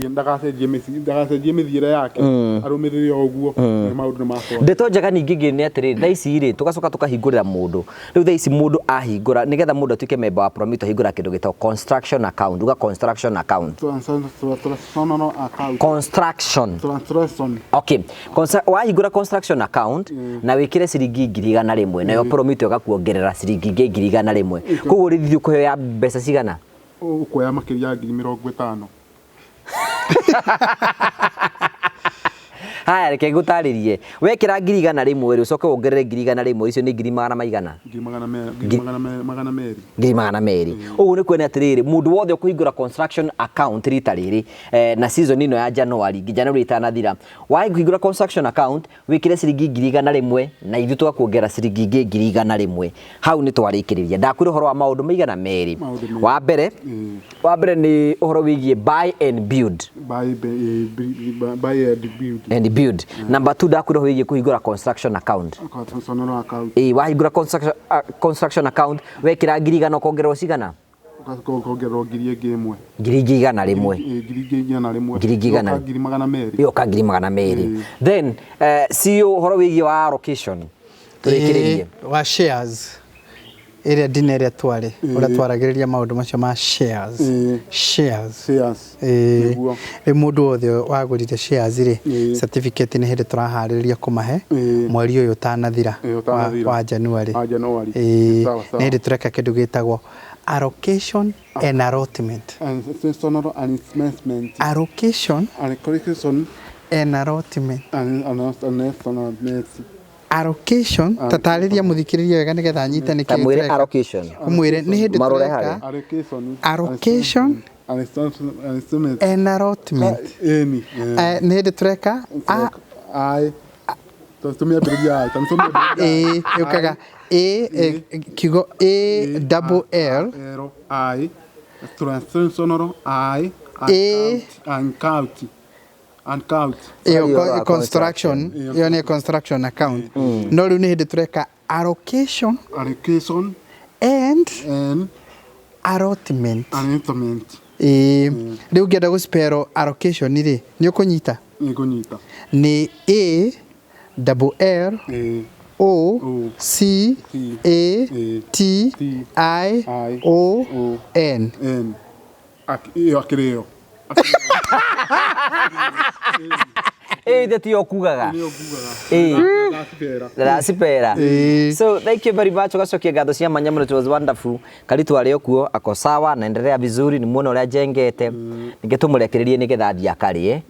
Speaker 2: ndagacenjie mĩthiĩre yake. Arũmĩrĩre o ũguo maũndũ nĩ makwa.
Speaker 1: Ndeto njega ningĩ nĩ atĩrĩrĩ thaa ici rĩ tũgacoka tũkahingũrĩra mũndũ. Rĩu thaa ici mũndũ ahingũra nĩgetha mũndũ atuĩke member wa Promito ahingũra kĩndũ gĩtagwo construction account. Uga construction account. Construction. Okay. Wahingũra construction account na wĩkĩre ciringi 100,000 nayo Promito ĩgakuongerera ciringi 100,000. Koguo rĩthi ũkũheo mbeca cigana?
Speaker 2: Ũkuoya makĩria 50,000.
Speaker 1: Haya reke ngũtarĩrie. Wekĩra 100,000 rĩ ucoke wongerere 100,000 icio nĩ 200,000. 200,000. Ũguo nĩ kuona atĩrĩrĩ mũndũ wothe ũkũhingũra construction account rita rĩrĩ na season ĩno ya January itanathira. Wahingũra construction account wĩkĩre ciringi 100,000 na ithuĩ tũgakuongerera ciringi 100,000. Hau nĩ twarĩkĩrĩria. Ndakwĩra ũhoro wa maũndũ maigana merĩ. Wa mbere nĩ ũhoro wĩgiĩ buy and build. Build. Number 2 ndakwĩra wĩgiĩ kũhingũra construction account. Wahingũra construction account wekĩra 100,000 ũkongererwo cigana?
Speaker 2: Ũkongererwo 1,000.
Speaker 1: 1,100. Yoka 200,000. Then CEO ũhoro wĩgiĩ wa allocation. Tũrĩkĩrĩrie.
Speaker 3: Wa shares. Ĩrĩa ndina ĩrĩa twarĩ ũrĩa twaragĩrĩria maũndũ macio ma shares. Mũndũ wothe wagũrire shares rĩ certificate nĩ hĩndĩ tũraharĩrĩria kũmahe mweri ũyũ ũtanathira wa January. Nĩ hĩndĩ tũreka kĩndũ gĩtagwo allocation and allotment. Allocation and allotment. Allocation tatarĩria mũthikĩrĩria wega nĩgetha anyite nĩ kĩĩ
Speaker 1: mwĩre allocation
Speaker 3: mwĩre nĩ hĩndĩ tũreka allocation and allotment nĩ hĩndĩ tũreka yukaga kigo double L
Speaker 2: transitional I and count.
Speaker 3: Construction, hiyo ni construction account. No rĩu nĩ hĩndĩ tũreka allocation and allotment. Rĩu ngĩenda gũspell allocation rĩ nĩ ũkũnyita? Nĩ A double L O C A T I O N.
Speaker 2: Akĩrĩo.
Speaker 1: Ndio kugaga. Ndacipera. So thank you very much. Ugacokia ngatho cia manyamũ. It was wonderful. Karitu arĩ okuo ako sawa naendelea vizuri, ni muone ũrĩa jengete. Ningetũmũrekererie nĩgetha athie akarie.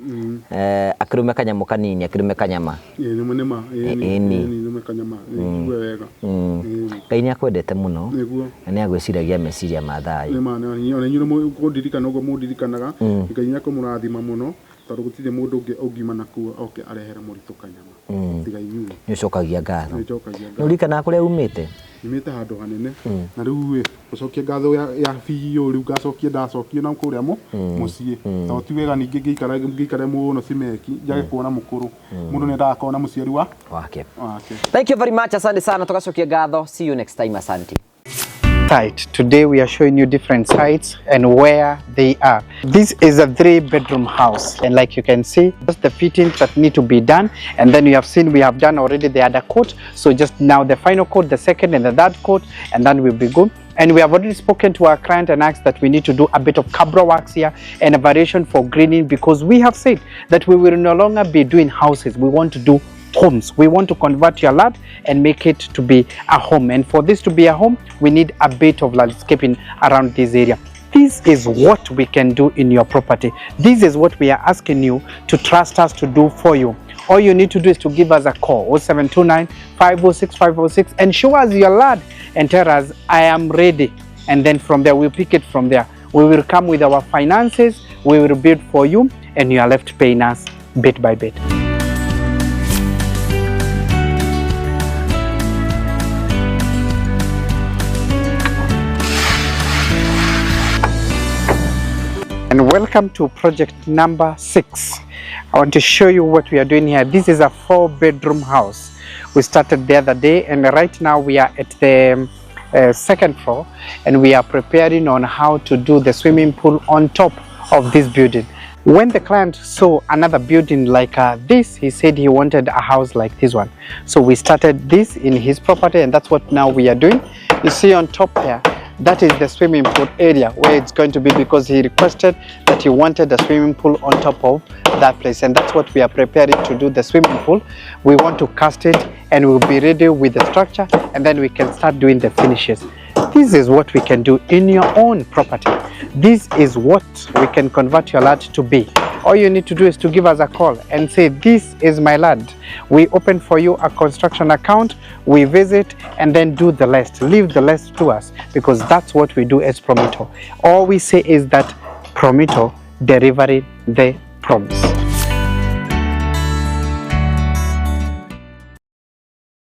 Speaker 1: Akĩrume kanyamũ kanini, akĩrume kanyama.
Speaker 2: Nĩ mũnema. Nĩ kanyama. Nĩ wega.
Speaker 1: Ngai nĩ akwendete mũno. Na nĩ agwĩciragia meciria ma thayũ.
Speaker 2: Nĩ ma nĩ nyuno mũndirikana ũguo mũndirikanaga. Ngai nĩ akũmũrathima mũno. Tondũ gũtirĩ mũndũ ũngĩ ũngima nakuo oke arehere mũritũ kanyama. Tiga inyuĩ. Nĩ
Speaker 1: ũcokagia ngatho. Nĩ ũririkana kũrĩa umĩte?
Speaker 2: Umĩte handũ hanene. Na rĩu ũcokia ngatho ya biũ rĩu ngacokia ndacokia na kũrĩa mũciĩ. Tondũ ti wega ningĩ ngĩikare mũno cimeki njage kuona mũkũrũ. Mũndũ nĩ ndakorwo na mũciari wake.
Speaker 1: Thank you very much. Asante sana. Tugacokia ngatho. See you next time. Asante.
Speaker 4: Site. Today we are showing you different sites and where they are. This is a 3-bedroom house, and like you can see, just the fittings that need to be done, and then you have seen we have done already the other coat, so just now the final coat, the second and the third coat, and then we'll be good. And we have already spoken to our client and asked that we need to do a bit of cabra works here and a variation for greening, because we have said that we will no longer be doing houses. We want to do homes. We want to convert your land and make it to be a home. And for this to be a home, we need a bit of landscaping around this area. This is what we can do in your property. This is what we are asking you to trust us to do for you. All you need to do is to give us a call, 0729 506 506, and show us your land and tell us, I am ready. And then from there, we'll pick it from there. We will come with our finances, we will build for you, and you are left paying us bit by bit. And welcome to project number 6. I want to show you what we are doing here. This is a 4-bedroom house. We started the other day, and right now we are at the second floor, and we are preparing on how to do the swimming pool on top of this building. When the client saw another building like this, he said he wanted a house like this one. So we started this in his property, and that's what now we are doing. You see on top here, that is the swimming pool area where it's going to be, because he requested that he wanted a swimming pool on top of that place, and that's what we are preparing to do, the swimming pool. We want to cast it, and we'll be ready with the structure, and then we can start doing the finishes. This is what we can do in your own property. This is what we can convert your land to be. All you need to do is to give us a call and say, this is my land. We open for you a construction account, we visit, and then do the rest. Leave the rest to us, because that's what we do as Promito. All we say is that Promito delivering the promise.